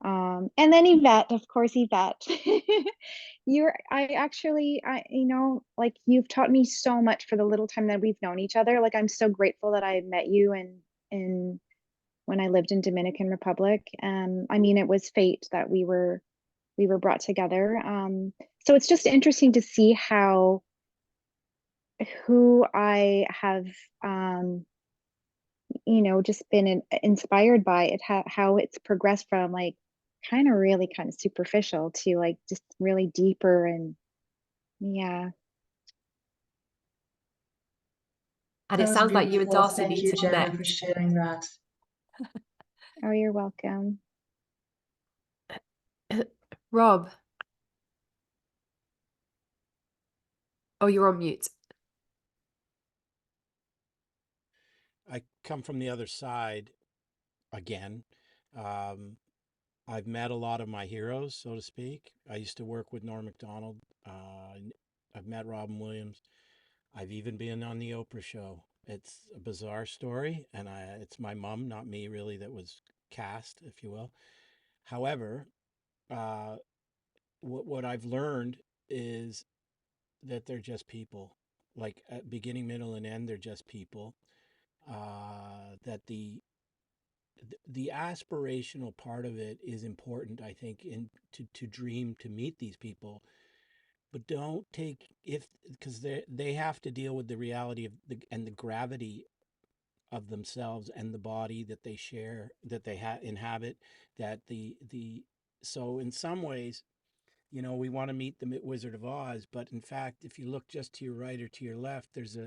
And then Yvette, of course, Yvette. Like you've taught me so much for the little time that we've known each other. Like I'm so grateful that I met you in when I lived in Dominican Republic. I mean, it was fate that we were brought together. So it's just interesting to see who I have just been inspired by it, how it's progressed from like kind of really kind of superficial to like just really deeper. And yeah. And That it was sounds like you and beautiful. Darcy Thank need you, to Jenna, for connect. sharing that. Oh, you're welcome. Rob, oh, you're on mute. I come from the other side. again. I've met a lot of my heroes, so to speak. I used to work with Norm Macdonald. I've met Robin Williams. I've even been on the Oprah show. It's a bizarre story, and it's my mom, not me, really, that was cast, if you will. However, uh, what I've learned is that they're just people. Like at beginning, middle, and end, they're just people. That the aspirational part of it is important, I think, in to dream to meet these people, but don't take if because they have to deal with the reality of the gravity of themselves and the body that they share, that they inhabit, that the so in some ways, we want to meet the Wizard of Oz, but in fact, if you look just to your right or to your left, there's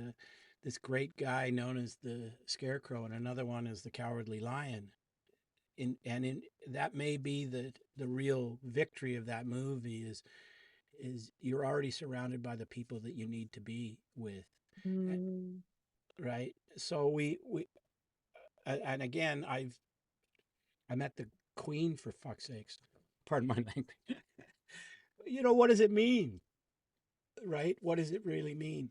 this great guy known as the Scarecrow, and another one is the Cowardly Lion. In that may be the real victory of that movie is you're already surrounded by the people that you need to be with, right? So we and again, I met the Queen, for fuck's sakes. Pardon my language. What does it mean, right? What does it really mean?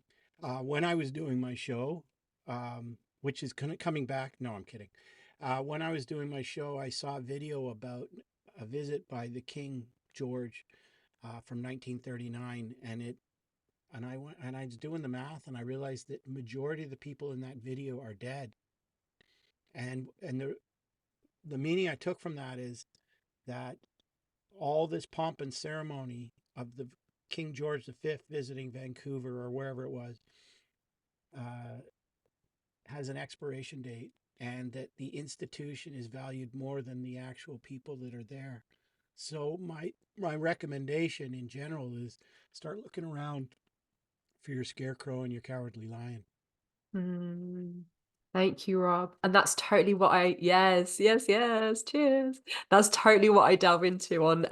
When I was doing my show, which is coming back. No, I'm kidding. When I was doing my show, I saw a video about a visit by the King George from 1939, and I was doing the math, and I realized that majority of the people in that video are dead. And the meaning I took from that is that all this pomp and ceremony of the King George V visiting Vancouver or wherever it was has an expiration date, and that the institution is valued more than the actual people that are there. So my recommendation in general is start looking around for your Scarecrow and your Cowardly Lion. Thank you, Rob. And that's totally what yes, cheers. That's totally what I delve into on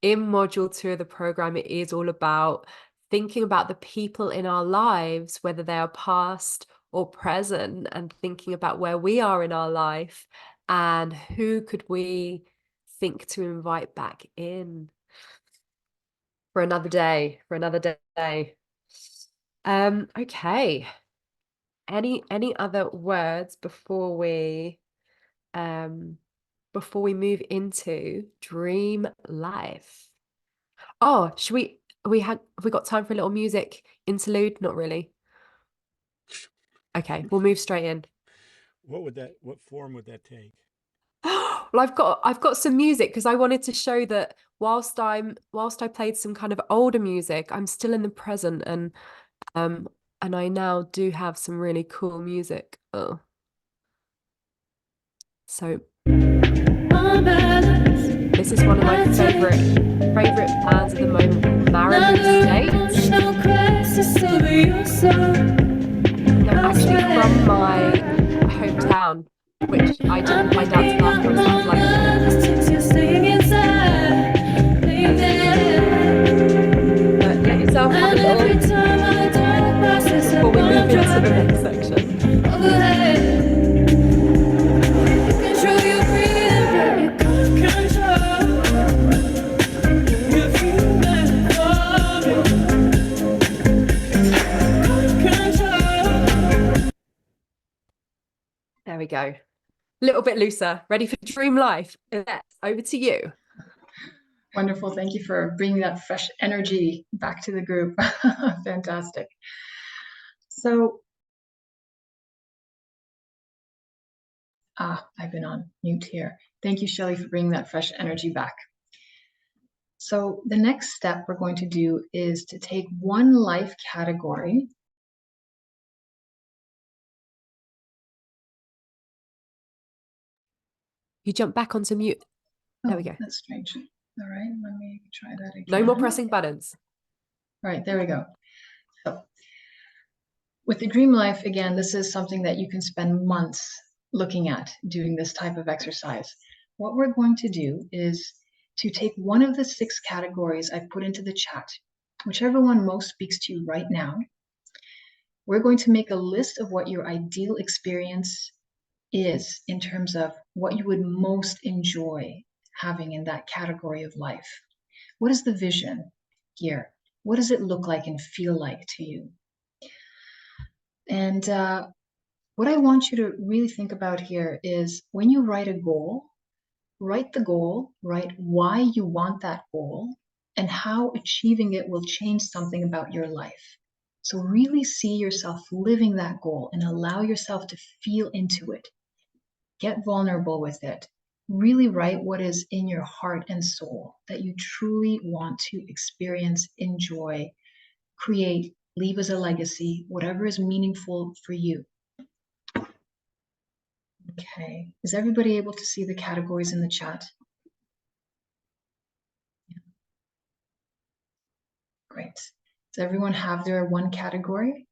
in module 2 of the program. It is all about thinking about the people in our lives, whether they are past or present, and thinking about where we are in our life and who could we think to invite back in for another day, Okay. Any other words before we move into dream life? Oh, have we got time for a little music interlude? Not really. Okay, we'll move straight in. What form would that take? Well, I've got some music because I wanted to show that whilst I played some kind of older music, I'm still in the present, and I now do have some really cool music. Oh. So this is one of my favorite bands at the moment, Marabou State. They're actually from my hometown, which I didn't find out till after I was like but let yourself have a little before we move into the next section. There we go. A little bit looser. Ready for dream life? Yvette, over to you. Wonderful. Thank you for bringing that fresh energy back to the group. Fantastic. So, I've been on mute here. Thank you, Shelley, for bringing that fresh energy back. So the next step we're going to do is to take one life category. You jump back onto mute. There we go. That's strange. All right, let me try that again. No more pressing buttons. All right, there we go. So with the dream life, again, this is something that you can spend months looking at, doing this type of exercise. What we're going to do is to take one of the 6 categories I put into the chat, whichever one most speaks to you right now. We're going to make a list of what your ideal experience is in terms of what you would most enjoy having in that category of life. What is the vision here? What does it look like and feel like to you? And what I want you to really think about here is when you write a goal, write the goal, write why you want that goal, and how achieving it will change something about your life. So really see yourself living that goal and allow yourself to feel into it. Get vulnerable with it. Really write what is in your heart and soul that you truly want to experience, enjoy, create, leave as a legacy, whatever is meaningful for you. Okay, is everybody able to see the categories in the chat? Yeah. Great. Does everyone have their one category?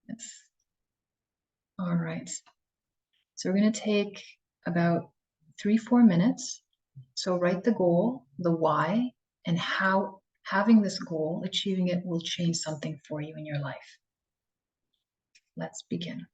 Yes. All right. So we're going to take about 3-4 minutes. So write the goal, the why, and how having this goal, achieving it, will change something for you in your life. Let's begin.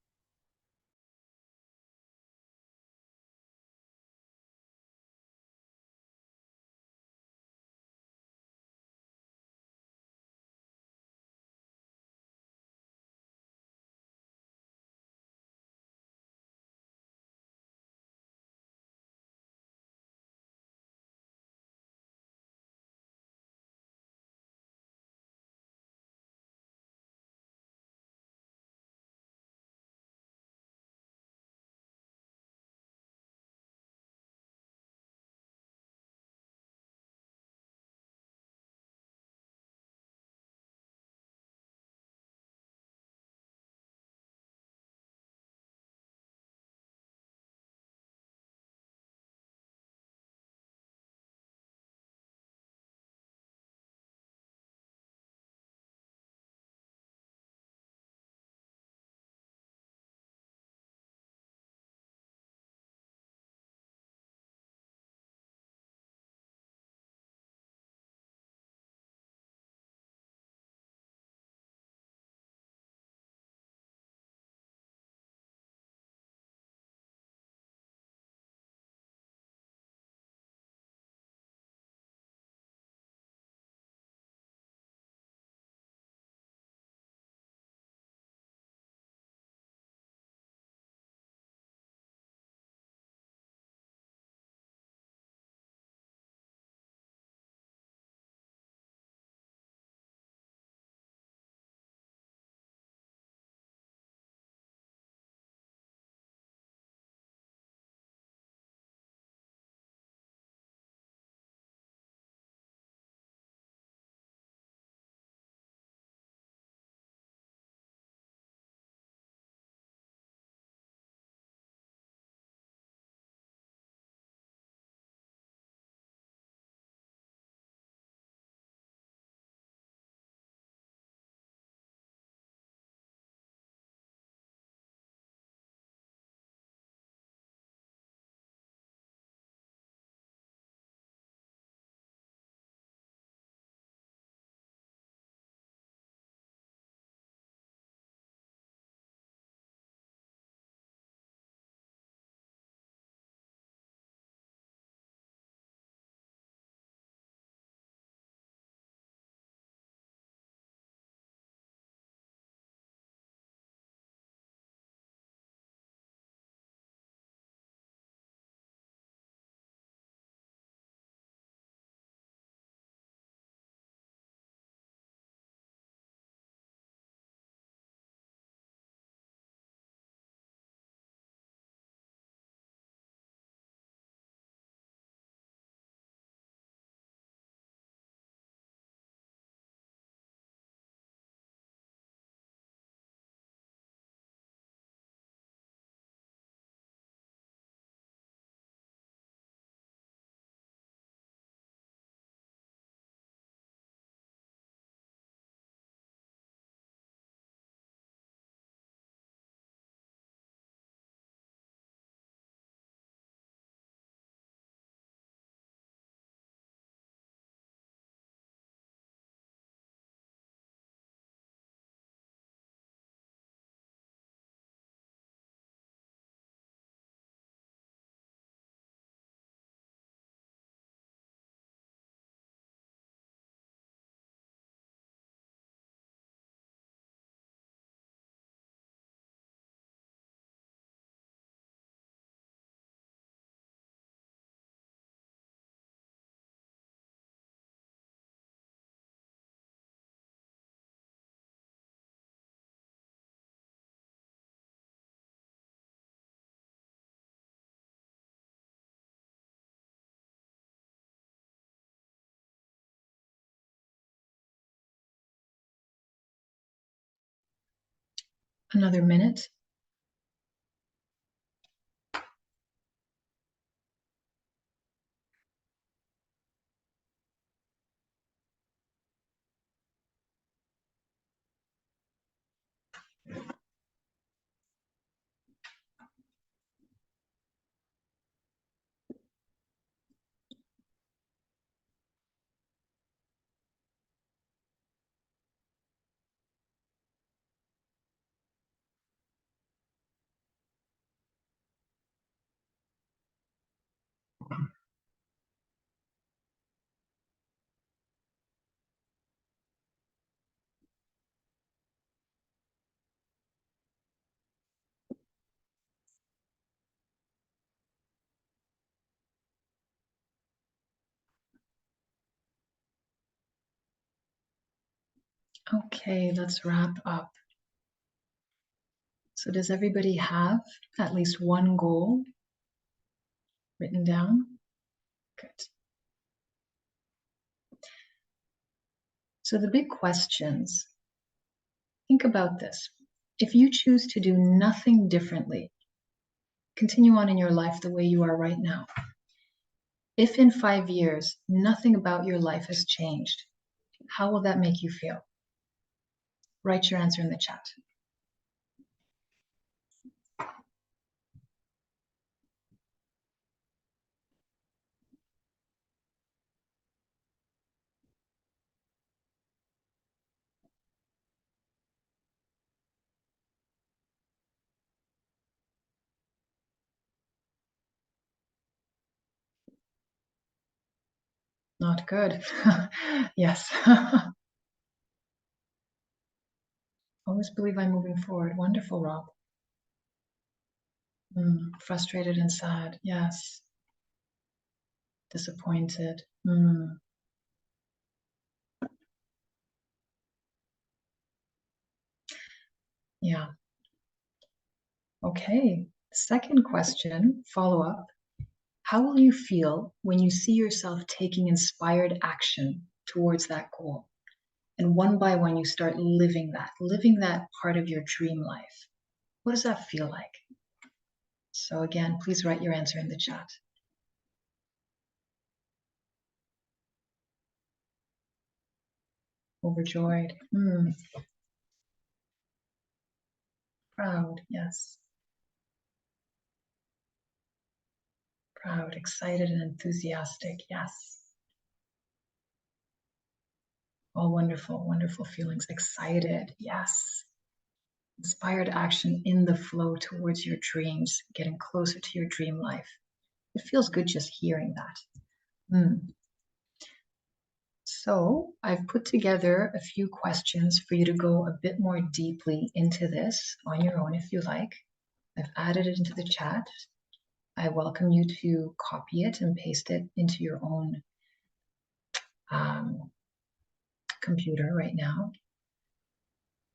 Another minute. Okay, let's wrap up. So does everybody have at least one goal written down? Good. So the big questions, think about this. If you choose to do nothing differently, continue on in your life the way you are right now. If in 5 years, nothing about your life has changed, how will that make you feel? Write your answer in the chat. Not good. Yes. Always believe I'm moving forward. Wonderful, Rob. Frustrated and sad. Yes. Disappointed. Yeah. Okay. Second question, follow up. How will you feel when you see yourself taking inspired action towards that goal? And one by one, you start living that part of your dream life. What does that feel like? So again, please write your answer in the chat. Overjoyed. Proud, yes. Proud, excited, and enthusiastic, yes. All wonderful, wonderful feelings. Excited, yes. Inspired action in the flow towards your dreams, getting closer to your dream life. It feels good just hearing that. So I've put together a few questions for you to go a bit more deeply into this on your own if you like. I've added it into the chat. I welcome you to copy it and paste it into your own computer right now.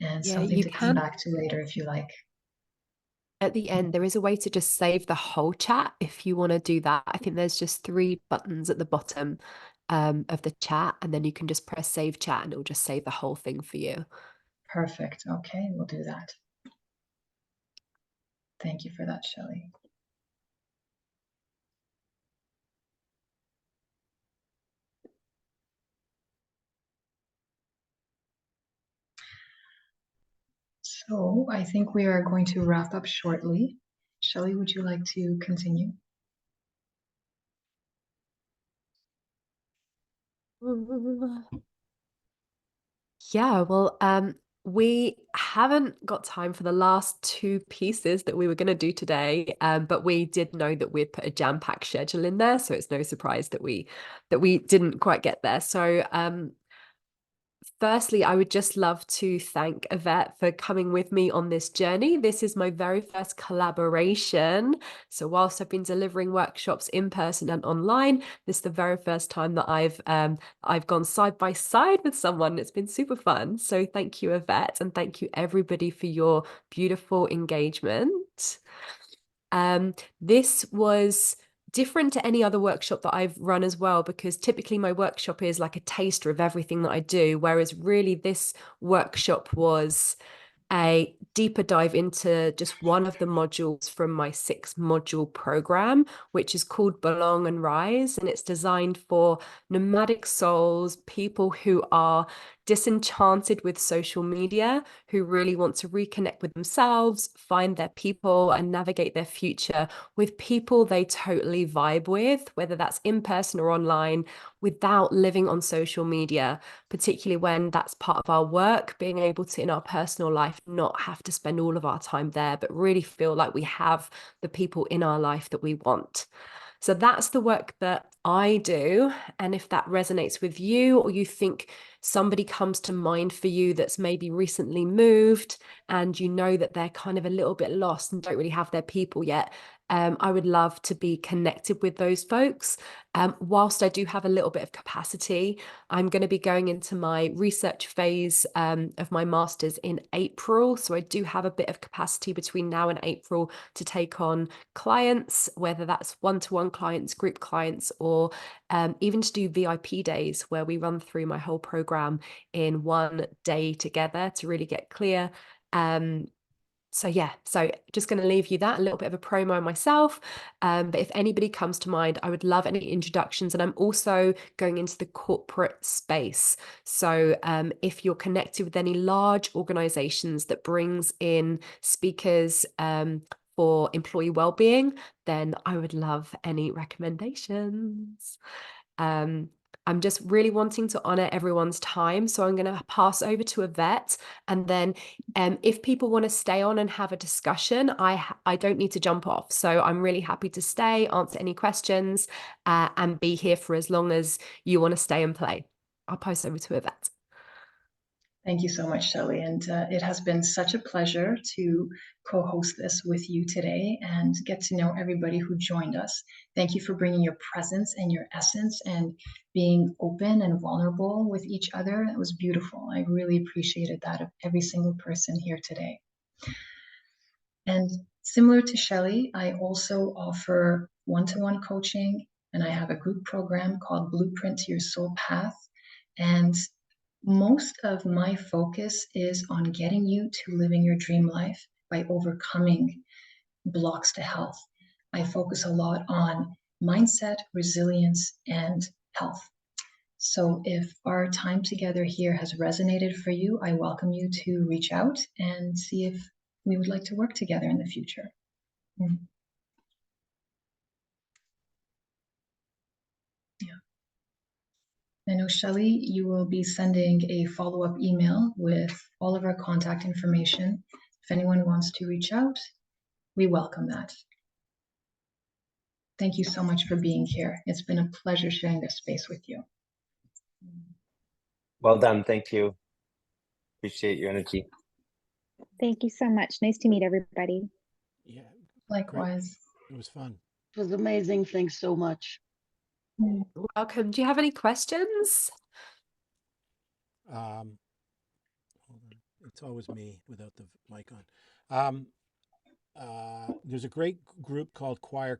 And Yeah, something you to come can. back to later if you like. At the end, there is a way to just save the whole chat if you want to do that. I think there's just 3 buttons at the bottom of the chat, and then you can just press save chat and it will just save the whole thing for you. Perfect. Okay, we'll do that. Thank you for that, Shelley. So I think we are going to wrap up shortly. Shelley, would you like to continue? Yeah, well, we haven't got time for the last 2 pieces that we were going to do today, but we did know that we'd put a jam-packed schedule in there, so it's no surprise that we didn't quite get there. So, firstly, I would just love to thank Yvette for coming with me on this journey. This is my very first collaboration. So whilst I've been delivering workshops in person and online, this is the very first time that I've gone side by side with someone. It's been super fun. So thank you, Yvette, and thank you everybody for your beautiful engagement. This was different to any other workshop that I've run as well, because typically my workshop is like a taster of everything that I do, whereas really this workshop was a deeper dive into just one of the modules from my 6-module program, which is called Belong and Rise. And it's designed for nomadic souls, people who are disenchanted with social media, who really want to reconnect with themselves, find their people, and navigate their future with people they totally vibe with, whether that's in person or online, without living on social media, particularly when that's part of our work, being able to, in our personal life, not have to spend all of our time there, but really feel like we have the people in our life that we want. So that's the work that I do. And if that resonates with you, or you think somebody comes to mind for you that's maybe recently moved and you know that they're kind of a little bit lost and don't really have their people yet, I would love to be connected with those folks. Whilst I do have a little bit of capacity, I'm going to be going into my research phase of my master's in April. So I do have a bit of capacity between now and April to take on clients, whether that's one-to-one clients, group clients, or even to do VIP days where we run through my whole program in one day together to really get clear. So yeah, so just going to leave you that, a little bit of a promo myself. But if anybody comes to mind, I would love any introductions. And I'm also going into the corporate space. So if you're connected with any large organizations that brings in speakers for employee well-being, then I would love any recommendations. I'm just really wanting to honor everyone's time. So I'm going to pass over to Yvette. And then if people want to stay on and have a discussion, I don't need to jump off. So I'm really happy to stay, answer any questions, and be here for as long as you want to stay and play. I'll pass over to Yvette. Thank you so much, Shelley. And it has been such a pleasure to co-host this with you today and get to know everybody who joined us. Thank you for bringing your presence and your essence and being open and vulnerable with each other. It was beautiful. I really appreciated that of every single person here today. And similar to Shelley, I also offer one-to-one coaching, and I have a group program called Blueprint to Your Soul Path. And most of my focus is on getting you to living your dream life by overcoming blocks to health. I focus a lot on mindset, resilience, and health. So if our time together here has resonated for you, I welcome you to reach out and see if we would like to work together in the future. Yeah. I know, Shelley, you will be sending a follow-up email with all of our contact information. If anyone wants to reach out, we welcome that. Thank you so much for being here. It's been a pleasure sharing this space with you. Well done. Thank you. Appreciate your energy. Thank you so much. Nice to meet everybody. Yeah. Likewise. Great. It was fun. It was amazing. Thanks so much. Welcome. Do you have any questions? Hold on. It's always me without the mic on. There's a great group called Choir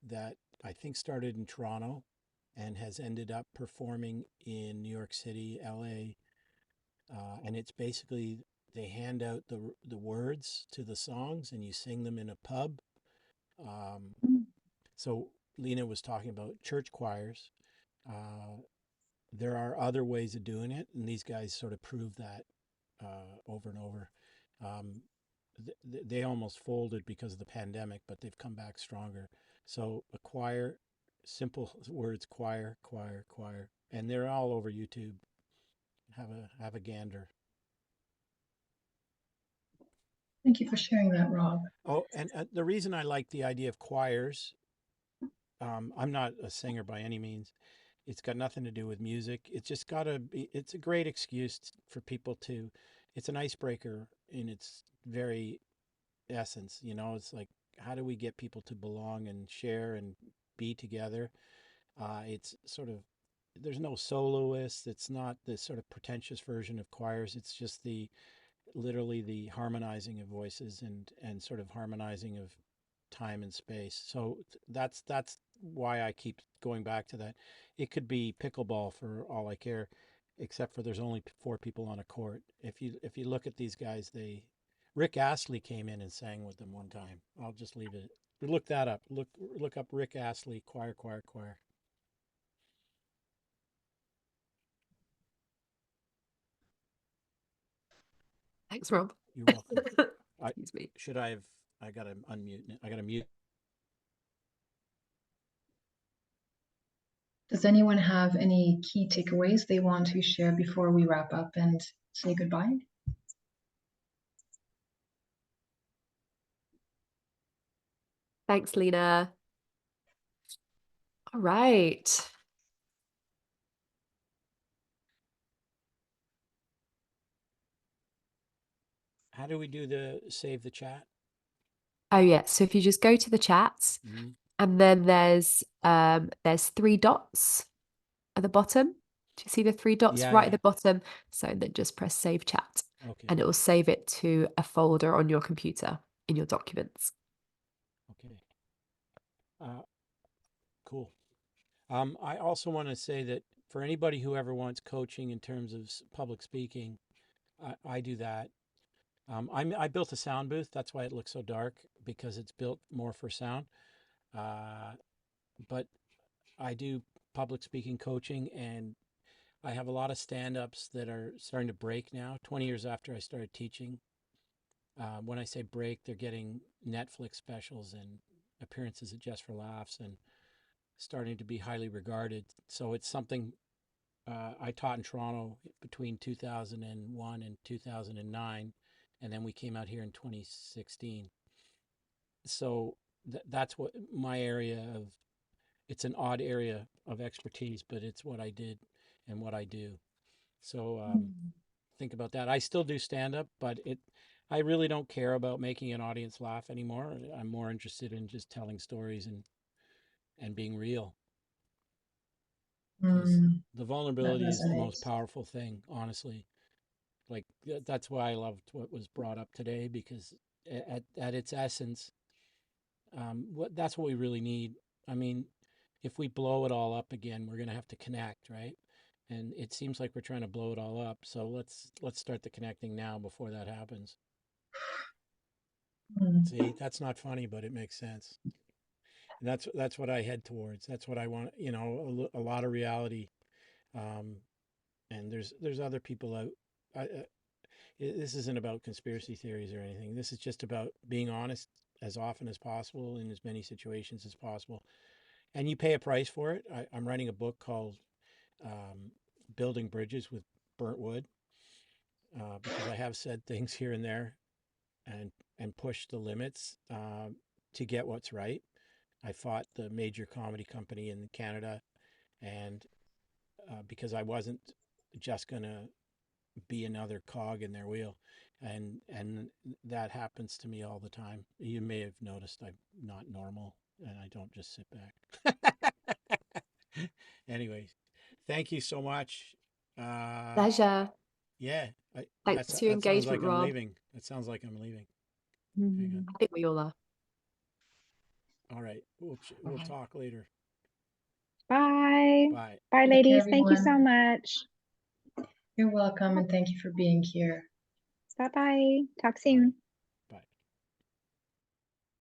that I think started in Toronto and has ended up performing in New York City, LA, and it's basically they hand out the words to the songs and you sing them in a pub. So Lena was talking about church choirs. There are other ways of doing it, and these guys sort of prove that over and over. They almost folded because of the pandemic, but they've come back stronger. So a choir, simple words, choir, and they're all over YouTube. Have a gander. Thank you for sharing that, Rob. Oh, and the reason I like the idea of choirs, I'm not a singer by any means. It's got nothing to do with music. It's just got to be, it's a great excuse for people to, it's an icebreaker in its very essence. You know, it's like, how do we get people to belong and share and be together? It's sort of, there's no soloist. It's not this sort of pretentious version of choirs. It's just literally the harmonizing of voices and sort of harmonizing of time and space. So that's why I keep going back to that. It could be pickleball for all I care. except for there's only 4 people on a court. If you look at these guys, Rick Astley came in and sang with them one time. I'll just leave it. Look that up. Look up Rick Astley choir. Thanks, Rob. You're welcome. Excuse me. I gotta unmute it. I gotta mute. Does anyone have any key takeaways they want to share before we wrap up and say goodbye? Thanks, Lena. All right. How do we do the save the chat? Oh yeah, so if you just go to the chats, and then there's 3 dots at the bottom. Do you see the 3 dots right at the bottom? So then just press save chat, and it will save it to a folder on your computer in your documents. Okay. Cool. I also want to say that for anybody who ever wants coaching in terms of public speaking, I do that. I built a sound booth. That's why it looks so dark, because it's built more for sound. But I do public speaking coaching, and I have a lot of stand-ups that are starting to break now, 20 years after I started teaching. When I say break, they're getting Netflix specials and appearances at Just for Laughs and starting to be highly regarded. So it's something I taught in Toronto between 2001 and 2009, and then we came out here in 2016. So that's what my area of, it's an odd area of expertise, but it's what I did and what I do. So think about that. I still do stand up, but I really don't care about making an audience laugh anymore. I'm more interested in just telling stories and being real. Because the vulnerability is the most powerful thing, honestly. Like that's why I loved what was brought up today, because at its essence, that's what we really need. I mean, if we blow it all up again, we're going to have to connect, right? And it seems like we're trying to blow it all up. So let's start the connecting now before that happens. See, that's not funny, but it makes sense. And that's what I head towards. That's what I want. You know, a lot of reality. And there's other people out. This isn't about conspiracy theories or anything. This is just about being honest as often as possible in as many situations as possible. And you pay a price for it. I'm writing a book called Building Bridges with Burnt Wood, because I have said things here and there and pushed the limits to get what's right. I fought the major comedy company in Canada, and because I wasn't just going to be another cog in their wheel. And that happens to me all the time. You may have noticed I'm not normal and I don't just sit back. Anyways, thank you so much. Pleasure. Yeah. Thanks for your engagement, sounds like Rob. I'm leaving. That sounds like I'm leaving. I think we all are. All right. We'll talk later. Bye. Bye. Bye, ladies. Thank you so much. You're welcome, and thank you for being here. Bye-bye. Talk soon. Bye.